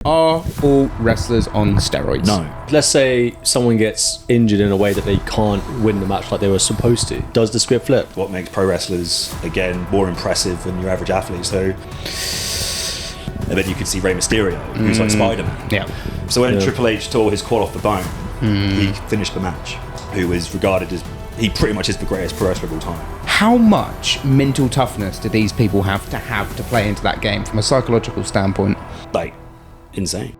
Are all wrestlers on steroids? No. Let's say someone gets injured in a way that they can't win the match like they were supposed to. Does the script flip? What makes pro wrestlers, again, more impressive than your average athlete? So, I bet you could see Rey Mysterio, who's like Spider-Man. Yeah. So when Triple H tore his quad off the bone, he finished the match. Who is regarded as, he pretty much is the greatest pro wrestler of all time. How much mental toughness do these people have to play into that game from a psychological standpoint? Like, insane.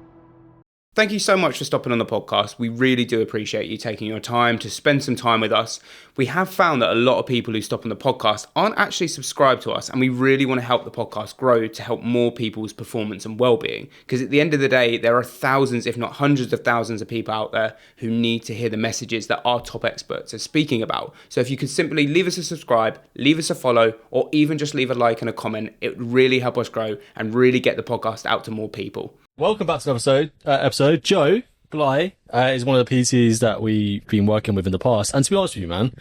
Thank you so much for stopping on the podcast. We really do appreciate you taking your time to spend some time with us. We have found that a lot of people who stop on the podcast aren't actually subscribed to us, and we really want to help the podcast grow to help more people's performance and well-being. Because at the end of the day, there are thousands, if not hundreds of thousands of people out there who need to hear the messages that our top experts are speaking about. So if you could simply leave us a subscribe, leave us a follow, or even just leave a like and a comment, it would really help us grow and really get the podcast out to more people. Welcome back to the episode. Joe Bligh is one of the PTs that we've been working with in the past. And to be honest with you, man,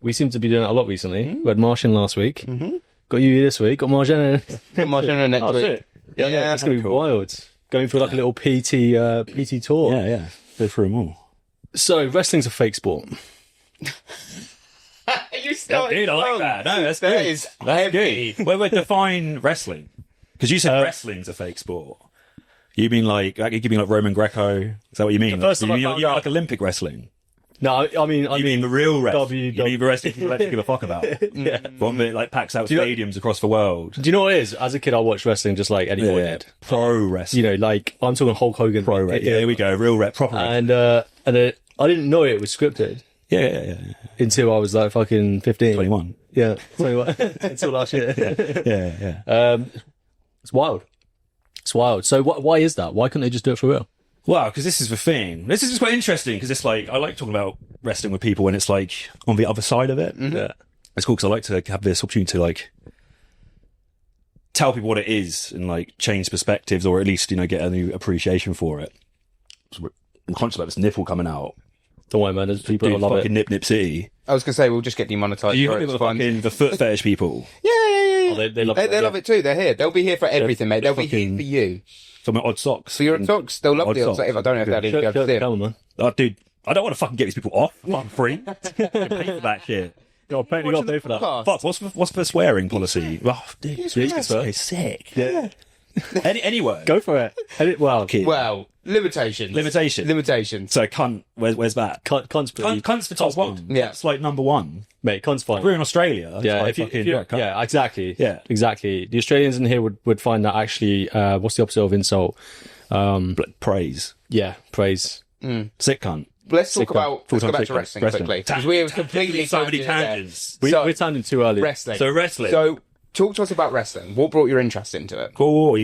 we seem to be doing it a lot recently. We had Martian last week. Got you this week. Got Martian next week. Yeah, it's going to be wild. Going through like a little PT tour. Yeah. Go through them all. So, wrestling's a fake sport. You still Dude, I like that. No, that's good. is heavy. Wait, define wrestling. Because you said wrestling's a fake sport. You mean like Roman Greco? Is that what you mean? First time I you found mean out- like Olympic wrestling? No, I mean the real wrestling. W- You mean the wrestling you actually give a fuck about? Yeah. One that like packs out you know- stadiums across the world. Do you know what it is? As a kid, I watched wrestling just like any boy did. Pro wrestling. You know, like I'm talking Hulk Hogan. Pro wrestling. Yeah, there we go. Real proper wrestling. And I didn't know it was scripted Yeah. until I was like fucking 15. 21. Yeah, 21. Until last year. Yeah. It's wild. It's wild. So why is that? Why couldn't they just do it for real? Well, because this is the thing. This is just quite interesting because it's like, I like talking about wrestling with people when it's like on the other side of it. Yeah. It's cool because I like to have this opportunity to like tell people what it is and like change perspectives or at least, get a new appreciation for it. I'm conscious about this nipple coming out. Don't worry, man. There's people Dude, that love fucking it. Nip City. I was going to say, we'll just get demonetized. Do you for think it. the foot fetish people? Yeah. Oh, they love it. They love it too. They're here. They'll be here for everything, mate. They'll be here fucking- for you. Some odd socks. For your socks, they'll love Odd the odd socks. socks. I don't know if they'll be able to see it. Come on, man. Oh, dude, I don't want to fucking get these people off. I'm free. Pay for that shit. You got to pay for that. Podcast. Fuck, what's the swearing policy? Oh, dude, Yes, you we can have. swear. It's sick. Yeah. Anyway. Go for it. Well, Kid. Well, limitations. Limitations. So cunt, where's that? cunt's pretty. Cunt's the top one. Yeah. It's like number one. Mate, cunt's fine. If we're in Australia. it's Yeah, like if you, fucking, cunt. Yeah, exactly. Yeah. Exactly. The Australians in here would find that actually, what's the opposite of insult? Praise. Yeah, praise. Sick cunt. Let's talk Sick about up. let's go Full-time back sick to up. wrestling Wrestling. quickly because we have completely So many tangent there. tangents. We're sounding too early. Wrestling. So wrestling. So talk to us about wrestling. What brought your interest into it? Cool.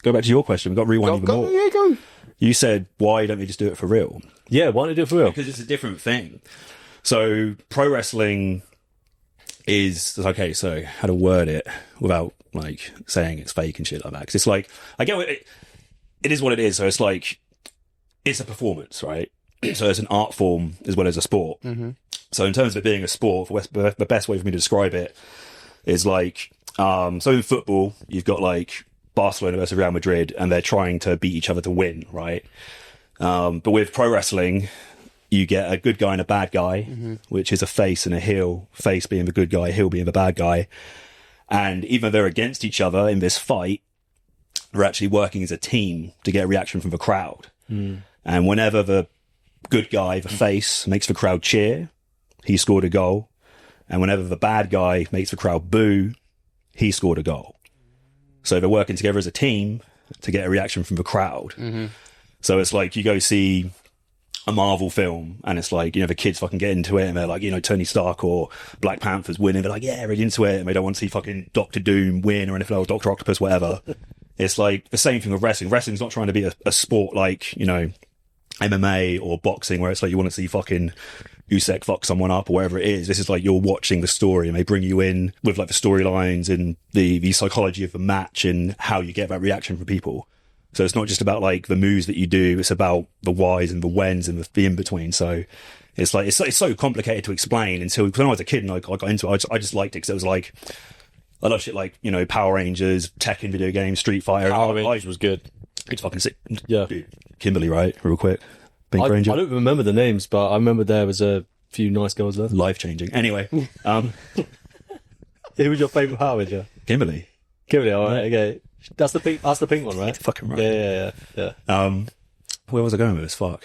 Go back to your question. We've got to rewind even more. Go. You said, why don't we just do it for real? Yeah, why don't you do it for real? Because it's a different thing. So pro wrestling is okay. So how to word it without like saying it's fake and shit like that? Because it's like I get it is what it is. So it's like it's a performance, right? So it's an art form as well as a sport. Mm-hmm. So in terms of it being a sport, the best way for me to describe it is like so in football you've got like Barcelona versus Real Madrid, and they're trying to beat each other to win, right? But with pro wrestling, you get a good guy and a bad guy, which is a face and a heel. Face being the good guy, heel being the bad guy. And even though they're against each other in this fight, they're actually working as a team to get a reaction from the crowd. And whenever the good guy, the face, makes the crowd cheer, he scored a goal. And whenever the bad guy makes the crowd boo, he scored a goal. So they're working together as a team to get a reaction from the crowd. So it's like you go see a Marvel film and it's like, the kids fucking get into it and they're like, Tony Stark or Black Panther's winning. They're like, yeah, really into it. And they don't want to see fucking Doctor Doom win or anything else, Doctor Octopus, whatever. It's like the same thing with wrestling. Wrestling's not trying to be a sport like, MMA or boxing where it's like you want to see fucking Usyk fuck someone up or whatever it is. This is like you're watching the story and they bring you in with like the storylines and the psychology of the match and how you get that reaction from people. So it's not just about like the moves that you do, it's about the whys and the whens and the in-between. So it's like, it's so complicated to explain until when I was a kid and I got into it, I just liked it because it was like, I love shit like, Power Rangers, Tekken video games, Street Fighter. Power Rangers was good. It's fucking sick. Yeah. Kimberly, right? Real quick. Pink I Ranger. don't remember the names, but I remember there was a few nice girls there. Life changing. Anyway, Who was your favourite Power Ranger? Kimberly. Kimberly, alright, okay. That's the pink one, right? Fucking right. Yeah. Where was I going with this? Fuck.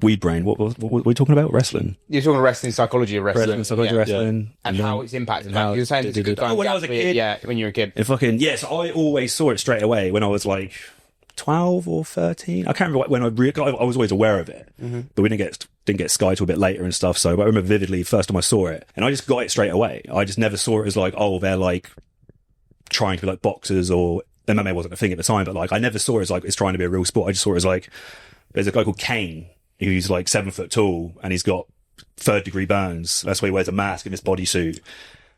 Weed brain. What were we talking about? Wrestling. You're talking wrestling, psychology of wrestling. Psychology Yeah. wrestling. And how it's impacted. how Like, you were saying it's a good time. when I was a kid. Yeah, when you were a kid. It fucking, yeah, so I always saw it straight away when I was like 12 or 13. I can't remember when I was always aware of it, but we didn't get Sky till a bit later and stuff. So but I remember vividly first time I saw it, and I just got it straight away. I just never saw it as like, oh, they're like trying to be like boxers, or MMA wasn't a thing at the time, but like I never saw it as like it's trying to be a real sport. I just saw it as like there's a guy called Kane who's like 7 foot tall and he's got 3rd degree burns. That's why he wears a mask in his bodysuit.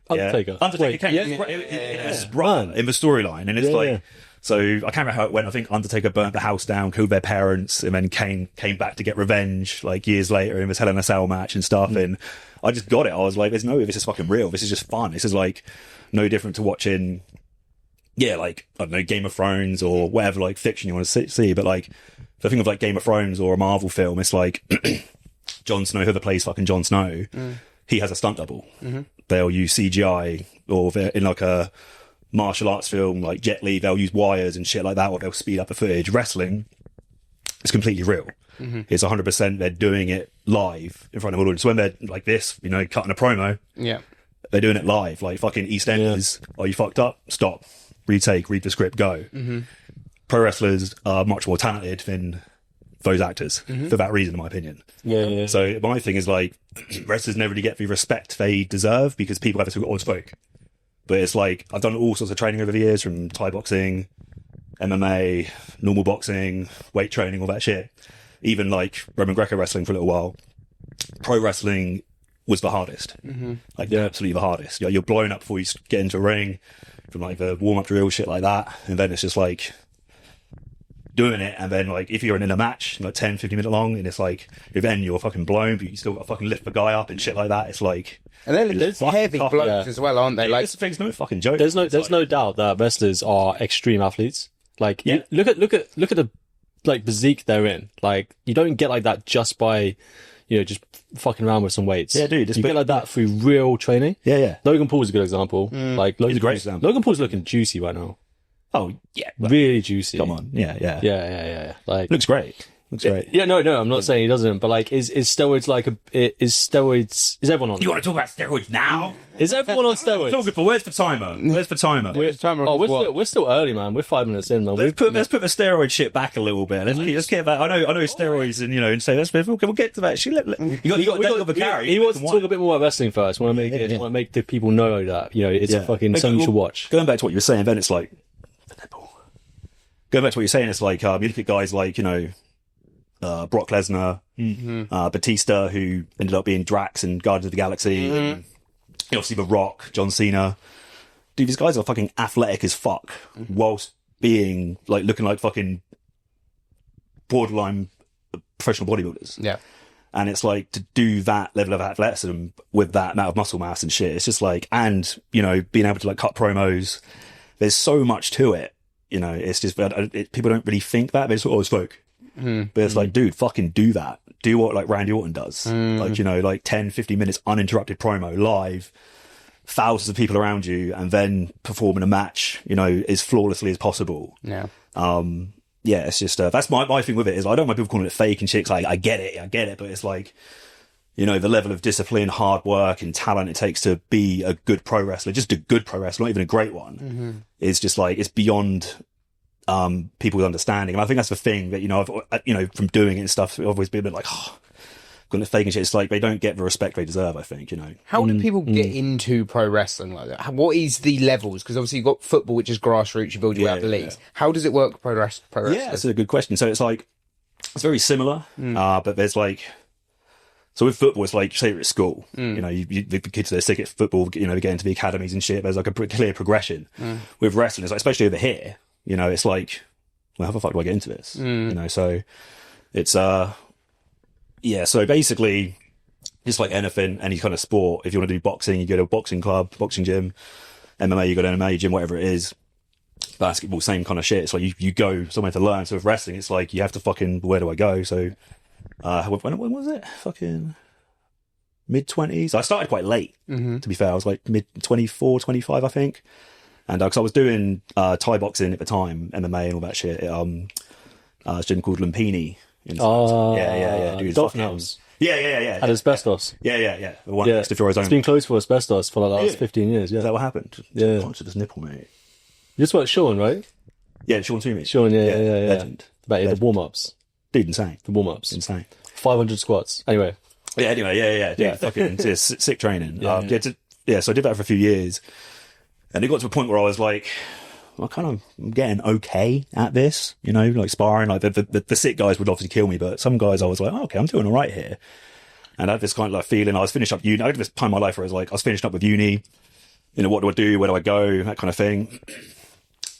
Undertaker. Undertaker Kane. Yeah. It's run in the storyline, and it's like. So I can't remember how it went. I think Undertaker burnt the house down, killed their parents, and then Kane came back to get revenge like years later in this Hell in a Cell match and stuff. And I just got it. I was like, "There's no way this is fucking real. This is just fun. This is like no different to watching, like I don't know, Game of Thrones or whatever like fiction you want to see. But like the thing of like Game of Thrones or a Marvel film, it's like Jon Snow, whoever plays fucking Jon Snow, he has a stunt double. They'll use CGI, or they're in like a martial arts film like Jet Li, they'll use wires and shit like that, or they'll speed up the footage. Wrestling is completely real. It's 100% they're doing it live in front of an audience. When they're like this, you know, cutting a promo, they're doing it live, like fucking EastEnders. Are you fucked up? Stop, retake, read the script, go. Pro wrestlers are much more talented than those actors for that reason, in my opinion. So my thing is like wrestlers never really get the respect they deserve because people have to always spoke. But it's like, I've done all sorts of training over the years, from Thai boxing, MMA, normal boxing, weight training, all that shit. Even like Roman Greco wrestling for a little while. Pro wrestling was the hardest. Absolutely the hardest. You're blown up before you get into a ring, from like the warm-up drill, shit like that. And then it's just like doing it. And then like, if you're in a match, like 10, 15 minutes long, and it's like, then you're fucking blown, but you still got to fucking lift the guy up and shit like that. It's like, and they're heavy blokes as well, aren't they? Like, this thing's no fucking joke. There's no doubt that wrestlers are extreme athletes. Like, look at the like physique they're in. Like, you don't get like that just by, you know, just fucking around with some weights. Yeah, dude. You get like that through real training. Yeah. Logan Paul's a good example. Like, He's a great example. Logan Paul's looking juicy right now. Oh yeah, Really juicy. come on. Yeah. Like, Looks great. Yeah, no, I'm not saying he doesn't, but like, is steroids like is everyone on? You want to talk about steroids now? Is everyone on steroids? Talking for where's the timer? We're still early, man. We're 5 minutes in, man. Let's put the steroid shit back a little bit. Let's get that. I know steroids, and you know, and say we'll get to that shit. You got the carry. He wants to talk a bit more about wrestling first. Want to make the people know that, you know, it's a fucking something you should watch. Going back to what you were saying, then it's like going back to what you're saying. It's like you look at guys like, you know, Brock Lesnar, Batista, who ended up being Drax in Guardians of the Galaxy, and obviously The Rock, John Cena. Dude, these guys are fucking athletic as fuck, whilst being like looking like fucking borderline professional bodybuilders. yeah. And it's like, to do that level of athleticism with that amount of muscle mass and shit, it's just like, and you know, being able to like cut promos, there's so much to it. You know, it's just people don't really think that. They just always folk. But it's like, dude, fucking do that. Do what like Randy Orton does. Like, you know, like 10, 15 minutes uninterrupted promo live, thousands of people around you, and then perform in a match, you know, as flawlessly as possible. Yeah. It's just, that's my thing with it is I don't mind people calling it fake and shit. It's like, I get it. But it's like, you know, the level of discipline, hard work and talent it takes to be a good pro wrestler, just a good pro wrestler, not even a great one, is just like, it's beyond people's understanding. And I think that's the thing that, you know, from doing it and stuff, I've always been a bit like, calling it fake and shit. It's like, they don't get the respect they deserve, I think, you know. How do people get into pro wrestling like that? What is the levels? Because obviously you've got football, which is grassroots, you build your way up the leagues. How does it work, pro wrestling? Yeah, that's a good question. So it's like, it's very similar, but there's like, so with football, it's like, say you're at school, you know, the kids that are sick at football, you know, they get into the academies and shit. There's like a clear progression. With wrestling, it's like, especially over here, you know, it's like, well, how the fuck do I get into this? You know, so it's, so basically, just like anything, any kind of sport, if you want to do boxing, you go to a boxing club, boxing gym, MMA, you go to an MMA gym, whatever it is. basketball, same kind of shit. It's like you go somewhere to learn. So with wrestling, it's like you have to fucking, where do I go? So when was it? Fucking mid-20s. I started quite late, to be fair. I was like mid-24, 25, I think. And because I was doing Thai boxing at the time, MMA and all that shit, a gym called Lumpini. Yeah. Dude, Toughness. Yeah. Had asbestos. Yeah. The one next to Florida's own. It's been closed for asbestos for like the last 15 years. Yeah. Is that what happened? Yeah. Punch this nipple, mate. You just watched Sean, right? Yeah, Sean Toomey. Sean, yeah. Legend. About the warm-ups. Dude, insane. The warm-ups. Insane. 500 squats. Anyway. Yeah. Dude, fucking sick training. So I did that for a few years. And it got to a point where I was like, I'm getting okay at this, like sparring. Like the sick guys would obviously kill me, but some guys I was like, okay, I'm doing all right here. And I had this kind of like feeling. I was finished up uni. I had this time in my life where I was finishing up with uni. What do I do? Where do I go? That kind of thing.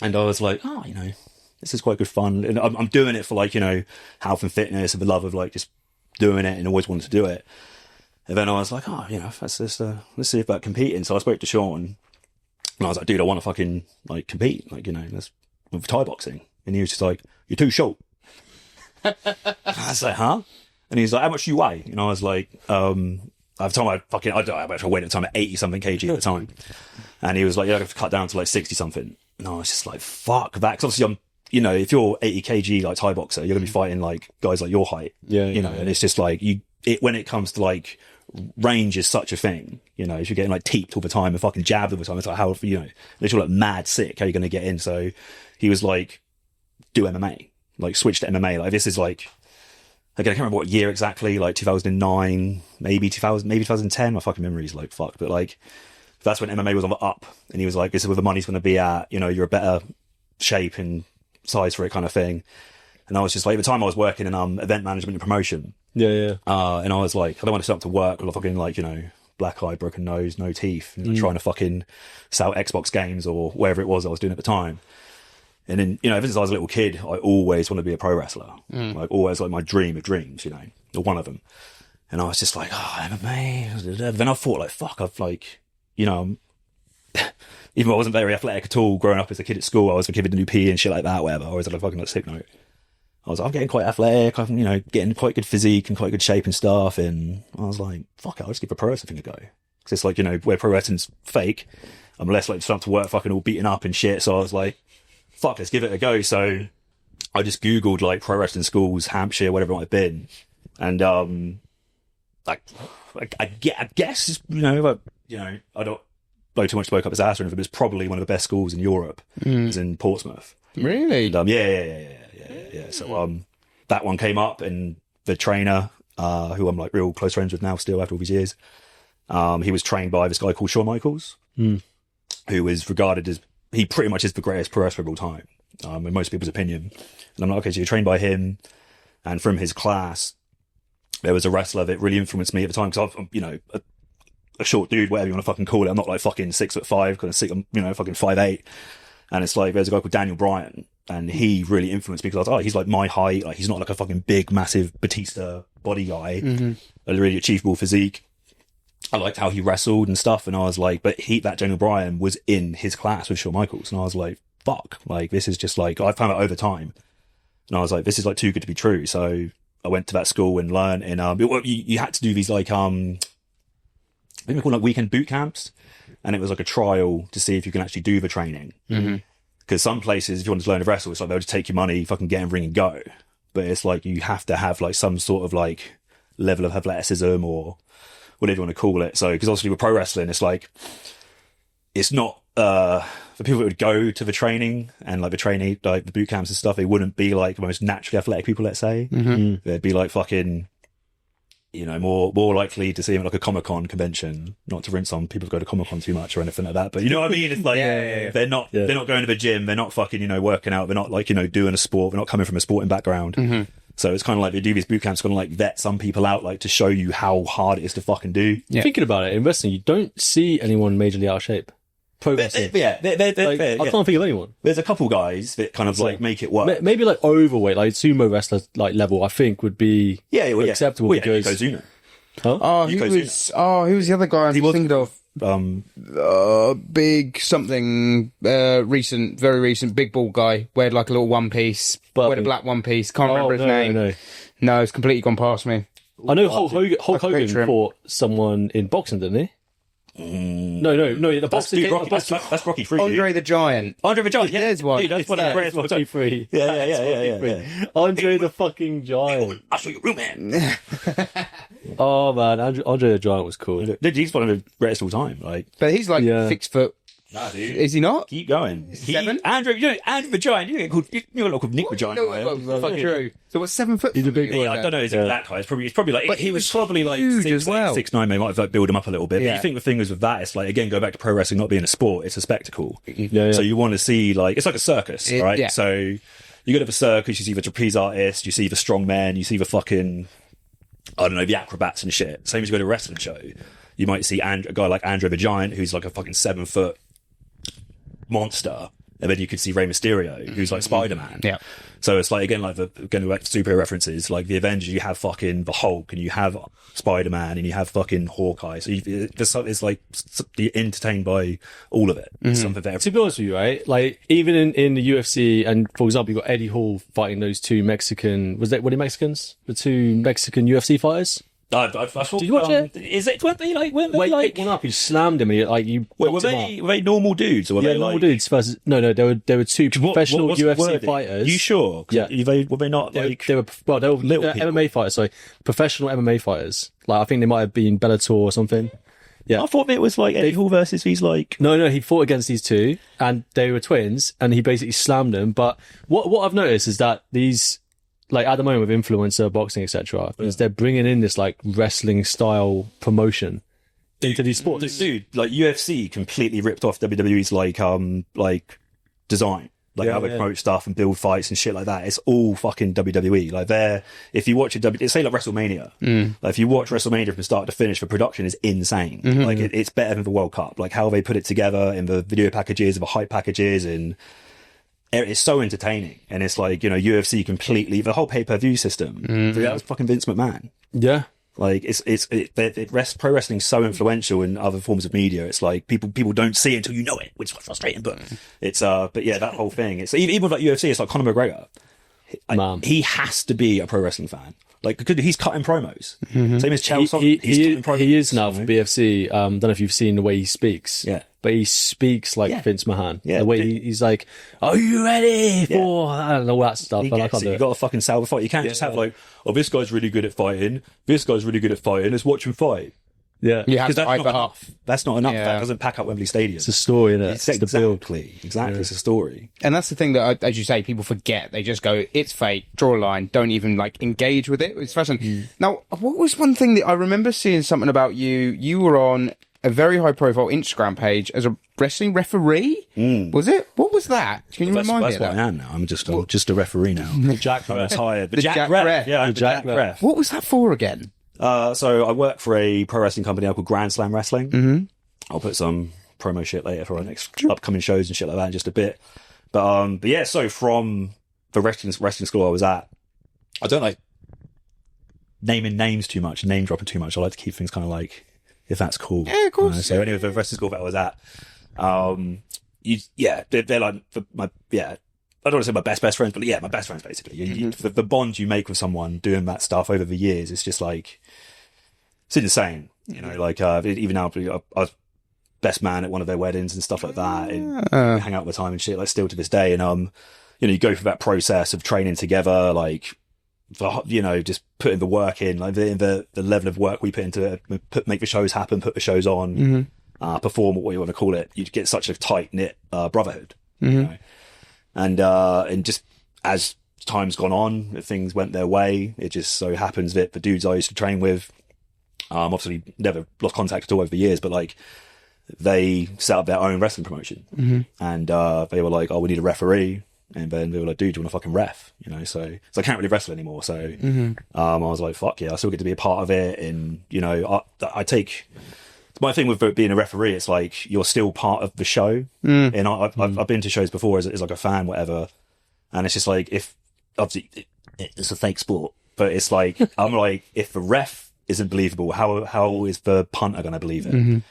And I was like, this is quite good fun. And I'm doing it for like, health and fitness and the love of like just doing it and always wanted to do it. And then I was like, let's see about competing. So I spoke to Sean and I was like, dude, I want to fucking like compete. Like, let's with Thai boxing. And he was just like, you're too short. I was like, huh? And he's like, how much do you weigh? And I was like, I don't know how much I weighed at the time, at 80 something kg at the time. And he was like, I have to cut down to like 60 something. And I was just like, fuck that. Cause obviously if you're 80 kg like Thai boxer, you're gonna be fighting like guys like your height. And it's just like when it comes to like range is such a thing, if you're getting like teeped all the time and fucking jabbed all the time, it's like how, unless you're like mad sick, how are you gonna get in? So he was like, do MMA, like switch to MMA. Like this is like, again, I can't remember what year exactly, like 2009, maybe 2010. My fucking memory's like fucked, but like that's when MMA was on the up. And he was like, this is where the money's going to be at. You're a better shape and size for it kind of thing. And I was just like, at the time I was working in event management and promotion. Yeah. And I was like, I don't want to sit up to work with a fucking like, black eye, broken nose, no teeth, trying to fucking sell Xbox games or whatever it was I was doing at the time. And then, ever since I was a little kid, I always wanted to be a pro wrestler. Like always like my dream of dreams, or one of them. And I was just like, MMA. Then I thought like, fuck, I've like, even though I wasn't very athletic at all growing up as a kid at school, I was given a new PE and shit like that, whatever. I was like fucking like sick note. I was like, I'm getting quite athletic. I'm, getting quite good physique and quite good shape and stuff. And I was like, fuck it, I'll just give a pro wrestling thing a go. Because it's like, where pro wrestling's fake, I'm less likely to start to work fucking all beaten up and shit. So I was like, fuck, let's give it a go. So I just Googled like pro wrestling schools, Hampshire, whatever it might have been. And, I guess, I don't blow too much smoke up his ass or anything, but it's probably one of the best schools in Europe. It's in Portsmouth. Really? And, yeah. So, that one came up and the trainer, who I'm like real close friends with now still after all these years, he was trained by this guy called Shawn Michaels, who is regarded as, he pretty much is the greatest pro wrestler of all time, in most people's opinion. And I'm like, okay, so you're trained by him. And from his class, there was a wrestler that really influenced me at the time because I'm, a short dude, whatever you want to fucking call it. I'm not like fucking 6'5", kind of sick. I'm, fucking 5'8". And it's like, there's a guy called Daniel Bryan and he really influenced me because I was like, he's like my height. Like he's not like a fucking big, massive Batista body guy, a really achievable physique. I liked how he wrestled and stuff. And I was like, but that Daniel Bryan was in his class with Shawn Michaels. And I was like, fuck, like this is just like, I found out over time. And I was like, this is like too good to be true. So I went to that school and learned and, you had to do these like, I think they call like weekend boot camps. And it was like a trial to see if you can actually do the training. Because some places, if you want to learn to wrestle, it's like they'll just take your money, fucking get in the ring and go. But it's like you have to have like some sort of like level of athleticism or whatever you want to call it. So, because obviously with pro wrestling, it's like, it's not, for people that would go to the training and like the training, like the boot camps and stuff, they wouldn't be like the most naturally athletic people, let's say. They'd be like fucking, more likely to see them at like a Comic-Con convention, not to rinse on people who go to Comic-Con too much or anything like that. But you know what I mean? It's like, they're not going to the gym. They're not fucking, working out. They're not like, doing a sport. They're not coming from a sporting background. So it's kind of like they do these boot camps, kind of like vet some people out, like to show you how hard it is to fucking do. Thinking about it, in wrestling, you don't see anyone majorly out of shape. Pro wrestling. They're I can't think of anyone. There's a couple guys that kind of like make it work. Maybe like overweight, like sumo wrestler like level, I think would be acceptable because. Yokozuna. Huh? Who was the other guy I'm thinking of? Big something, recent, very recent, big bald guy, weared like a little one piece, weared a black one piece, can't remember his name. No, it's completely gone past me. I know Hulk Hogan fought someone in boxing, didn't he? No. The boxing. That's Rocky 3. Andre the Giant. Andre the Giant. Yeah, there's one. Dude, that's one of the greatest of all time. 3. Yeah. Andre the fucking Giant. I'll show you room, man. Oh man, Andre the Giant was cool. Dude, he's one of the greatest of all time. Like, but he's like 6 foot. Nah, dude. Is he not? Keep going. 7? Andrew the Giant. You get called Nick the Giant. Fucking true. So what's 7 foot? He's a big boy. I don't know his exact height. It's probably like. But he was probably like huge 6, as well. 6'9". They might have like built him up a little bit. Yeah. But you think the thing is with that, it's like again go back to pro wrestling not being a sport. It's a spectacle. Yeah. So you want to see like it's like a circus, right? Yeah. So you go to the circus, you see the trapeze artists, you see the strong men, you see the fucking the acrobats and shit. Same as you go to a wrestling show, you might see a guy like Andre the Giant who's like a fucking 7 foot monster, and then you could see Rey Mysterio who's like Spider-Man. Yeah. So it's like again like going back to superhero references, like the Avengers, you have fucking the Hulk and you have Spider-Man and you have fucking Hawkeye. So it's like you're entertained by all of it. It's something there. To be honest with you, right? Like even in the UFC, and for example, you got Eddie Hall fighting those two Mexican. Were they Mexicans? The two Mexican UFC fighters. I thought, Did you watch it? Is it? Weren't they like? He picked one up, he slammed him, and Were they normal dudes or were they normal like dudes versus? No, there were two professional what's the UFC wording? fighters. You sure? Yeah. Were they not like? They were little MMA fighters. Sorry, professional MMA fighters. Like I think they might have been Bellator or something. Yeah, I thought it was like Eddie Hall versus these like. No, he fought against these two, and they were twins, and he basically slammed them. But what I've noticed is that these. Like at the moment with influencer boxing, etc., is they're bringing in this like wrestling style promotion into these sports. Dude, like UFC completely ripped off WWE's like design, like how they promote stuff and build fights and shit like that. It's all fucking WWE. Like if you watch say like WrestleMania, like if you watch WrestleMania from start to finish, the production is insane. Like it's better than the World Cup. Like how they put it together in the video packages, the hype packages, and. It's so entertaining, and it's like UFC completely the whole pay-per-view system. That was fucking Vince McMahon. Yeah, like pro wrestling is so influential in other forms of media. It's like people don't see it until you know it, which is frustrating. But it's but yeah, that whole thing. It's even with like UFC. It's like Conor McGregor. He has to be a pro wrestling fan. Like he's cutting promos. Same as Chelsea. He is now for BFC. Don't know if you've seen the way he speaks. Yeah. But he speaks like Vince McMahon. Yeah. The way he's like, "Are you ready for?" I don't know all that stuff. But I can't do it. You got to fucking sell the fight. You can't just have like, "Oh, this guy's really good at fighting. This guy's really good at fighting. Let's watch him fight." Yeah, you have to that's hype not it enough. up. That's not enough. Yeah. That doesn't pack up Wembley Stadium. It's a story, isn't it? It's exactly. It's a story. And that's the thing that, as you say, people forget. They just go, "It's fake." Draw a line. Don't even like engage with it. It's fascinating. Now, what was one thing that I remember seeing something about you? You were on a very high-profile Instagram page as a wrestling referee. Was it? What was that? Can you remind me That's of what that? I am now. I'm just a referee now. Jack I'm retired. The Jack Ref. Yeah, I'm the Jack Jack Ref. What was that for again? So I work for a pro wrestling company called Grand Slam Wrestling. I'll put some promo shit later for our next upcoming shows and shit like that in just a bit. But yeah, so from the wrestling school I was at, I don't like naming names too much, name dropping too much. I like to keep things kind of like, if that's cool. Yeah, of course. So anyway, the wrestling school that I was at, they're like I don't want to say my best friends, but yeah, my best friends basically. The bond you make with someone doing that stuff over the years, it's just like, it's insane. Like even now, I was best man at one of their weddings and stuff like that, and hang out all the time and shit. Like still to this day, and you go through that process of training together, like just putting the work in, like the level of work we put into it, make the shows happen, put the shows on, perform, what you want to call it. You get such a tight knit brotherhood, And just as time's gone on, things went their way. It just so happens that the dudes I used to train with, obviously never lost contact at all over the years, but like they set up their own wrestling promotion, and they were like, "Oh, we need a referee," and then they were like, "Dude, do you want to fucking ref?" So I can't really wrestle anymore. So I was like, "Fuck yeah!" I still get to be a part of it, and I take. My thing with being a referee, it's like you're still part of the show. And I've been to shows before as like a fan, whatever. And it's just like, if obviously it's a fake sport, but it's like, I'm like, if the ref isn't believable, how is the punter going to believe it?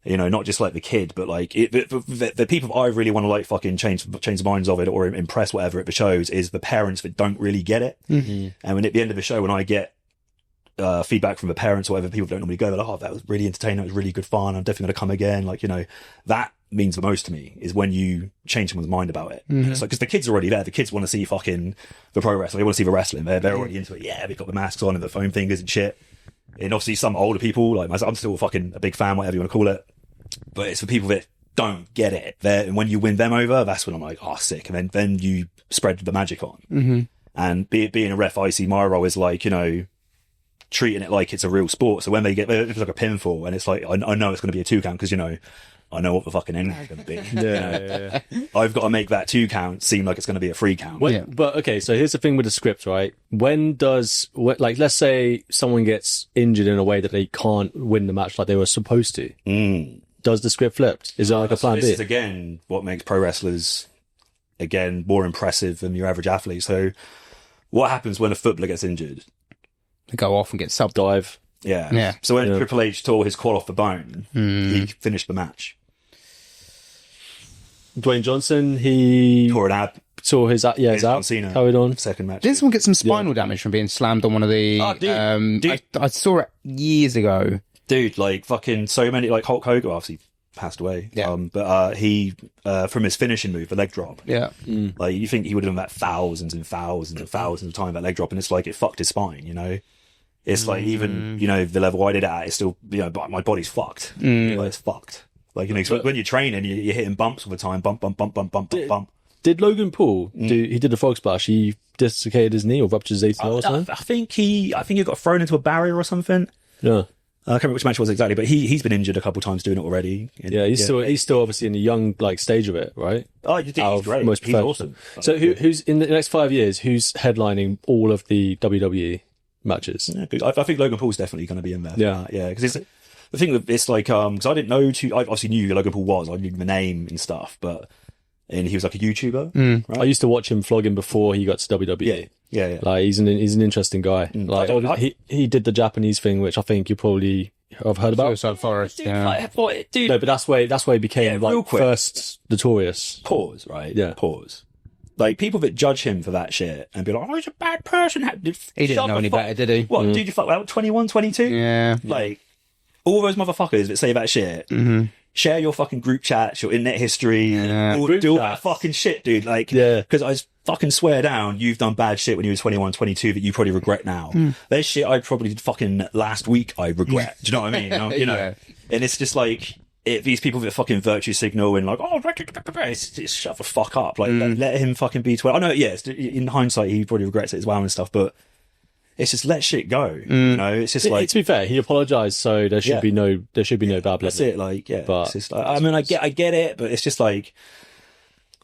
You know, not just like the kid, but like the people I really want to like fucking change the minds of it or impress whatever it shows is the parents that don't really get it. Mm-hmm. And when at the end of the show, when I get feedback from the parents or whatever, people don't normally go, they're like, oh, that was really entertaining, that was really good fun, I'm definitely going to come again. Like, you know, that means the most to me is when you change someone's mind about it. Mm-hmm. It's like, because the kids are already there. The kids want to see fucking the pro wrestling. They want to see the wrestling. They're already into it. Yeah, they've got the masks on and the foam fingers and shit. And obviously some older people, like myself, I'm still fucking a big fan, whatever you want to call it. But it's for people that don't get it. And when you win them over, that's when I'm like, oh, sick. And then you spread the magic on. Mm-hmm. And being a ref, I see my role is like, you know, treating it like it's a real sport. So when it's like a pinfall and it's like, I know it's going to be a 2 count because, you know, I know what the fucking ending is going to be. Yeah. I've got to make that 2 count seem like it's going to be a 3 count. But okay, so here's the thing with the script, right? Like, let's say someone gets injured in a way that they can't win the match like they were supposed to. Does the script flip? Is there like a plan B? This is again what makes pro wrestlers more impressive than your average athlete. So what happens when a footballer gets injured? They go off and get subbed. Dive. Yeah. So when Triple H tore his quad off the bone, he finished the match. Dwayne Johnson, he Tore an ab. tore his out. Cena, carried on. second match. Didn't someone get some spinal damage from being slammed on one of the... Oh, dude. I saw it years ago. Dude, like fucking so many, like Hulk Hogan obviously passed away. Yeah. But he from his finishing move, the leg drop. Yeah. Like you think he would have done that thousands and thousands and thousands of times, that leg drop, and it's like it fucked his spine, you know? It's like even, you know, the level I did it at, it's still, you know, but my body's fucked. You know, it's fucked. Like, you know, when you're training, you're hitting bumps all the time. Bump. Did Logan Paul he did a frog splash? He dislocated his knee or ruptured his ACL or something? I think he got thrown into a barrier or something. Yeah. I can't remember which match it was exactly, but he's been injured a couple of times doing it already. Yeah, he's still obviously in the young like stage of it, right? Oh, he's great. He's awesome. So who's in the next 5 years? Who's headlining all of the WWE matches? Yeah, I think Logan Paul's definitely going to be in there. Yeah, because the thing with it's like because I didn't know I obviously knew who Logan Paul was. I knew the name and stuff, and he was like a YouTuber. Right? I used to watch him flogging before he got to WWE. Yeah. Like he's an interesting guy. Like he did the Japanese thing, which I think you probably have heard about. Suicide Forest. Dude. No, but that's why he became like first notorious. Pause. Right. Yeah. Pause. Like people that judge him for that shit and be like, "Oh, he's a bad person." He didn't know any better, did he? What? Did you fuck out 21, 22? Yeah. Like all those motherfuckers that say that shit. Share your fucking group chats, your internet history, or do all that fucking shit, dude. Like, because I fucking swear down, you've done bad shit when you were 21, 22 that you probably regret now. There's shit I probably did fucking last week I regret. Do you know what I mean? You know, and it's just like these people that fucking virtue signal and like, oh, it's shut the fuck up. Like, let him fucking be 12. I know, in hindsight, he probably regrets it as well and stuff, but it's just let shit go. You know, it's just like, to be fair, he apologized, so there should be no bad blood. That's it. Like, but it's just like, I mean, I get it, but it's just like,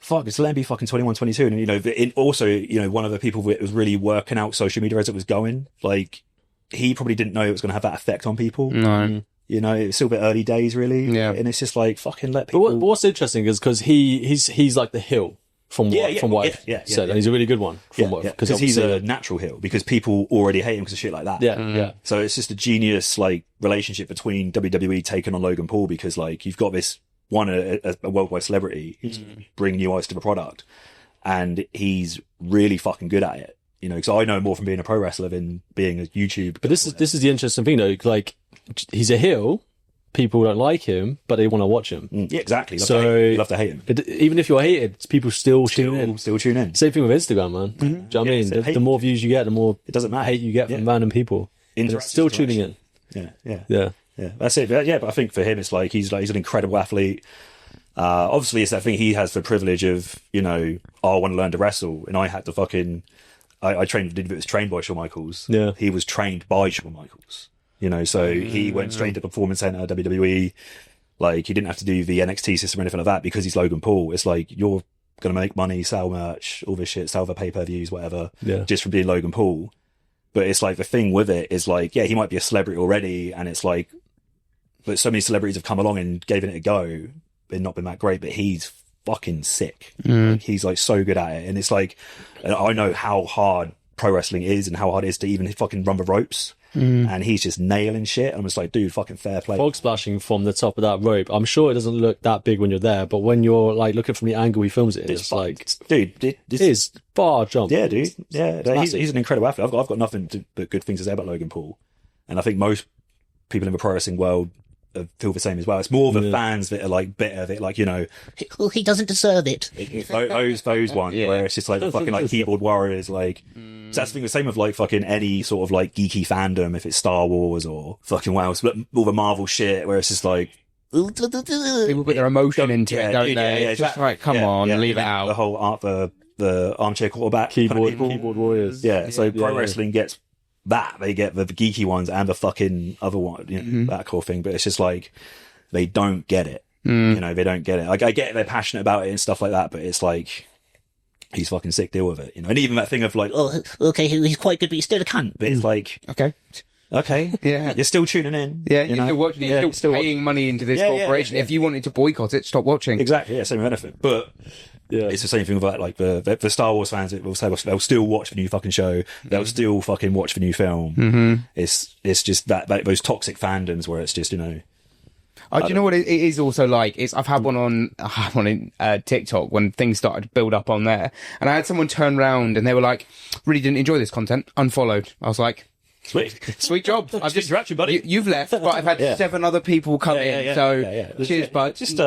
fuck, it's let him be fucking 21, 22. And, you know, also, you know, one of the people that was really working out social media as it was going, like, he probably didn't know it was going to have that effect on people. No. You know, it's still a bit early days, really. Yeah. And it's just like, fucking let people. But what's interesting is because he's like the heel. From what I've said, and he's a really good one. Because he's a natural heel. Because people already hate him because of shit like that. Yeah. So it's just a genius like relationship between WWE taking on Logan Paul because like you've got this a worldwide celebrity who's bringing new eyes to the product, and he's really fucking good at it. You know, because I know more from being a pro wrestler than being a YouTube. But this is the interesting thing though. Like he's a heel. People don't like him, but they want to watch him. Yeah, exactly. You love to hate him. Even if you're hated, people still tune in. Still tune in. Same thing with Instagram, man. Do you know what I mean? The more views you get, the more it doesn't matter. hate you get from random people. Still tuning in. Yeah. That's it. But I think for him, it's like he's an incredible athlete. Obviously, it's that thing he has the privilege of, you know, I want to learn to wrestle, and I had to fucking. I was trained by Shawn Michaels. Yeah, he was trained by Shawn Michaels. You know, so he went straight to Performance Center, WWE. Like, he didn't have to do the NXT system or anything like that because he's Logan Paul. It's like, you're going to make money, sell merch, all this shit, sell the pay-per-views, whatever, just from being Logan Paul. But it's like, the thing with it is like, yeah, he might be a celebrity already, and it's like, but so many celebrities have come along and given it a go and not been that great, but he's fucking sick. Like, he's like so good at it. And it's like, I know how hard pro wrestling is and how hard it is to even fucking run the ropes. and he's just nailing shit. I'm just like, dude, fucking fair play. Frog splashing from the top of that rope. I'm sure it doesn't look that big when you're there, but when you're like looking from the angle he films it, it's like, dude, it is far jump. Yeah, dude. Yeah, he's an incredible athlete. I've got nothing but good things to say about Logan Paul, and I think most people in the pro wrestling world feel the same as well. It's more the fans that are like bitter of it, like, you know, oh, he doesn't deserve it. Those ones where it's just like the fucking like keyboard warriors, like. So that's the thing, the same with like fucking any sort of like geeky fandom, if it's Star Wars or fucking all the Marvel shit, where it's just like people put their emotion into it, don't they? Yeah, just like, come on, leave it out. The whole art, the armchair quarterback Keyboard warriors. Yeah, so pro wrestling gets that. They get the geeky ones and the fucking other one, you know, that core thing. But it's just like they don't get it. You know, they don't get it. Like, I get they're passionate about it and stuff like that, but it's like he's fucking sick. Deal with it, you know. And even that thing of like, Oh, okay, he's quite good, but he's still a cunt. but it's like, okay, Yeah. you're still tuning in. Yeah, you you're know? still watching. You're still paying money into this Yeah, yeah, corporation. yeah. If you wanted to boycott it, stop watching. Exactly, yeah, same benefit. But it's the same thing with like the Star Wars fans. It will say they'll still watch the new fucking show. They'll still fucking watch the new film. It's just that those toxic fandoms where it's just, you know. Do you know what it is also like? I've had one on TikTok when things started to build up on there, and I had someone turn around and they were like, "Really didn't enjoy this content," unfollowed. I was like, "Sweet job! I've just interaction, buddy. You've left, but I've had 7 other people come in. So cheers, bud. Just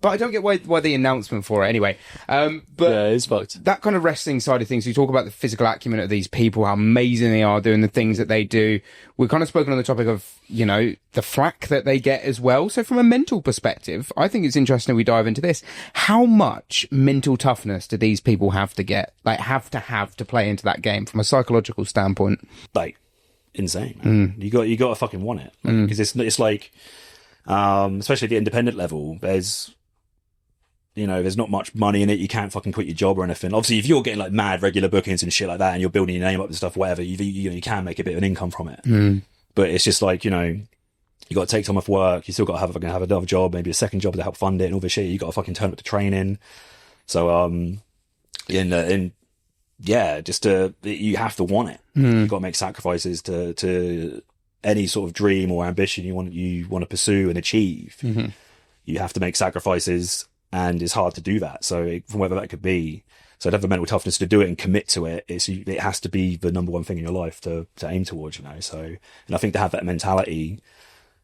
But I don't get why the announcement for it anyway. But Yeah, it's fucked. that kind of wrestling side of things, we talk about the physical acumen of these people, how amazing they are doing the things that they do. We've kind of spoken on the topic of, you know, the flack that they get as well. So from a mental perspective, I think it's interesting we dive into this. How much mental toughness do these people have to get? Like, have to play into that game from a psychological standpoint? like insane. Man. You got to fucking want it, because it's like, especially at the independent level, there's not much money in it. You can't fucking quit your job or anything. Obviously, if you're getting like mad regular bookings and shit like that, and you're building your name up and stuff, whatever, you can make a bit of an income from it. But it's just like, you know, you got to take time off work. You still got to have another job, maybe a second job to help fund it and all this shit. You got to fucking turn up to training. So, you have to want it. You got to make sacrifices to any sort of dream or ambition you want to pursue and achieve. You have to make sacrifices. And it's hard to do that. So from whether that could be, so to have the mental toughness to do it and commit to it, it has to be the number one thing in your life to aim towards, you know. So, and I think to have that mentality,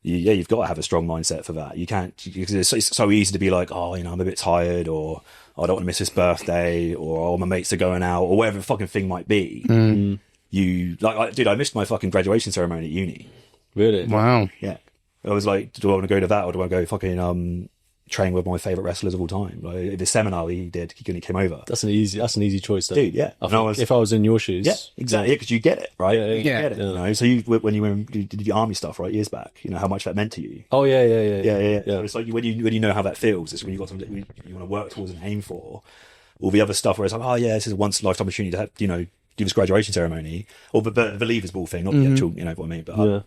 you've got to have a strong mindset for that. You can't, because it's so easy to be like, oh, you know, I'm a bit tired, or I don't want to miss this birthday, or my mates are going out, or whatever the fucking thing might be. Dude, I missed my fucking graduation ceremony at uni. Really? Wow. Yeah. I was like, do I want to go to that, or do I go fucking, train with my favourite wrestlers of all time? Like the seminar he came over. That's an easy choice, though. Dude, yeah. I think if I was in your shoes, yeah, exactly. Yeah, because you get it, right? Yeah. You get it. You know? So when you did your army stuff, right, years back, you know how much that meant to you. Oh yeah. So it's like when you know how that feels. It's when you got something you want to work towards and aim for. All the other stuff where it's like, oh yeah, this is a once in a lifetime opportunity to have, you know, do this graduation ceremony, or the believers ball thing, not the actual, you know what I mean, but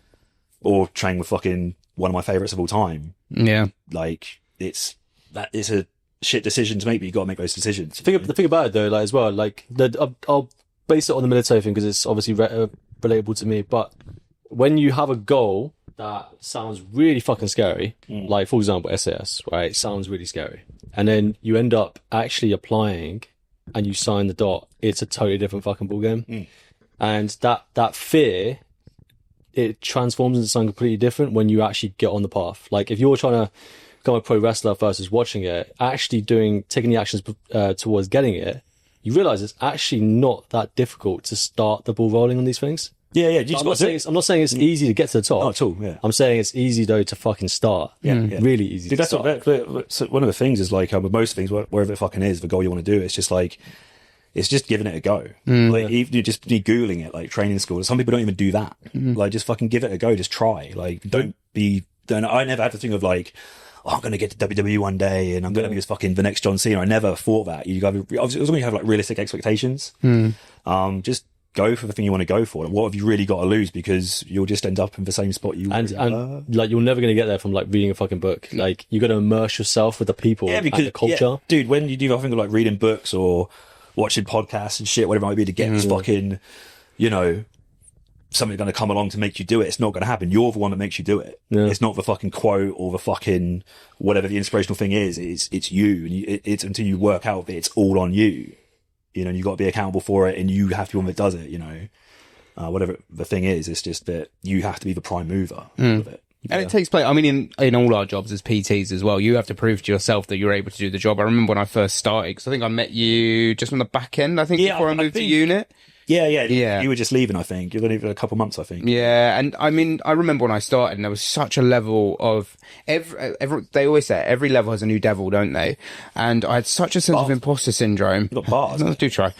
or train with fucking one of my favourites of all time. Yeah, like it's a shit decision to make, but you got to make those decisions. The thing about it though, like as well, like I'll base it on the military thing because it's obviously relatable to me. But when you have a goal that sounds really fucking scary, like for example SAS, right? It sounds really scary, and then you end up actually applying, and you sign the dot. It's a totally different fucking ballgame, and that fear, it transforms into something completely different when you actually get on the path. Like if you're trying to become a pro wrestler versus watching it, actually taking the actions towards getting it, you realize it's actually not that difficult to start the ball rolling on these things. Yeah. I'm not saying it's easy to get to the top. Not at all. Yeah. I'm saying it's easy though to fucking start. Yeah. Really easy. Dude, to start. So one of the things is like with most things, wherever it fucking is, the goal you want to do, it's just like, it's just giving it a go. Like even you just be Googling it, like training school. Some people don't even do that. Like just fucking give it a go. Just try. Like I never had the thing of like, oh, I'm going to get to WWE one day and I'm going to be this fucking the next John Cena. I never thought that. You got obviously when you have like realistic expectations. Just go for the thing you want to go for. And what have you really got to lose? Because you'll just end up in the same spot you and like you're never going to get there from like reading a fucking book. Like you got to immerse yourself with the people and the culture. Dude, when you do I think like reading books or watching podcasts and shit, whatever it might be, to get this fucking, you know, something going to come along to make you do it. It's not going to happen. You're the one that makes you do it. Yeah. It's not the fucking quote or the fucking whatever the inspirational thing is. It's you, and it's until you work out that it's all on you. You know, and you got to be accountable for it, and you have to be one that does it. You know, whatever the thing is, it's just that you have to be the prime mover of it. And it takes place, I mean, in all our jobs as PTs as well, you have to prove to yourself that you're able to do the job. I remember when I first started, because I think I met you just on the back end, before I moved to unit. Yeah. You were just leaving, I think. You were only for a couple of months, I think. Yeah, and I mean, I remember when I started, and there was such a level of they always say every level has a new devil, don't they? And I had such a sense of imposter syndrome. You got bars. No, do try.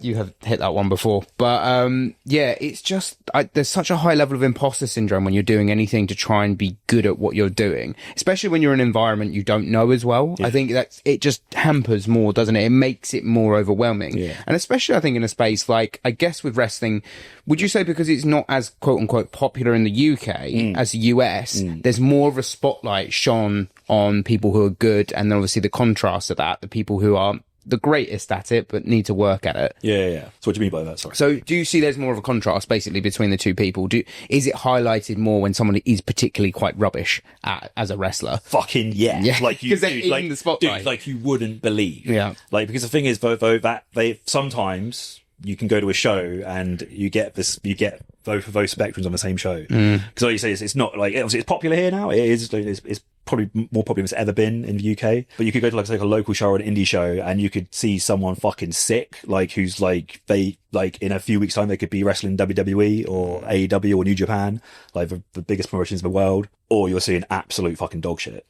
You have hit that one before, but yeah, it's just there's such a high level of imposter syndrome when you're doing anything to try and be good at what you're doing, especially when you're in an environment you don't know as well. Yeah. I think it just hampers more, doesn't it? It makes it more overwhelming, and especially I think in a space like, I guess with wrestling, would you say because it's not as quote unquote popular in the UK as the US, there's more of a spotlight shone on people who are good, and then obviously the contrast of that, the people who are the greatest at it but need to work at it. Yeah. So what do you mean by that? Sorry. So do you see there's more of a contrast basically between the two people? Is it highlighted more when someone is particularly quite rubbish as a wrestler? Fucking yeah. Like you, they're in the spotlight. Dude, like you wouldn't believe. Yeah. Like, because the thing is, though, that they sometimes you can go to a show and you get both of those spectrums on the same show. Because like you say, it's not like, obviously it's popular here now. It's probably more popular than it's ever been in the UK. But you could go to like a local show or an indie show, and you could see someone fucking sick, like who's like, they like in a few weeks time they could be wrestling WWE or AEW or New Japan, like the biggest promotions in the world, or you're seeing absolute fucking dog shit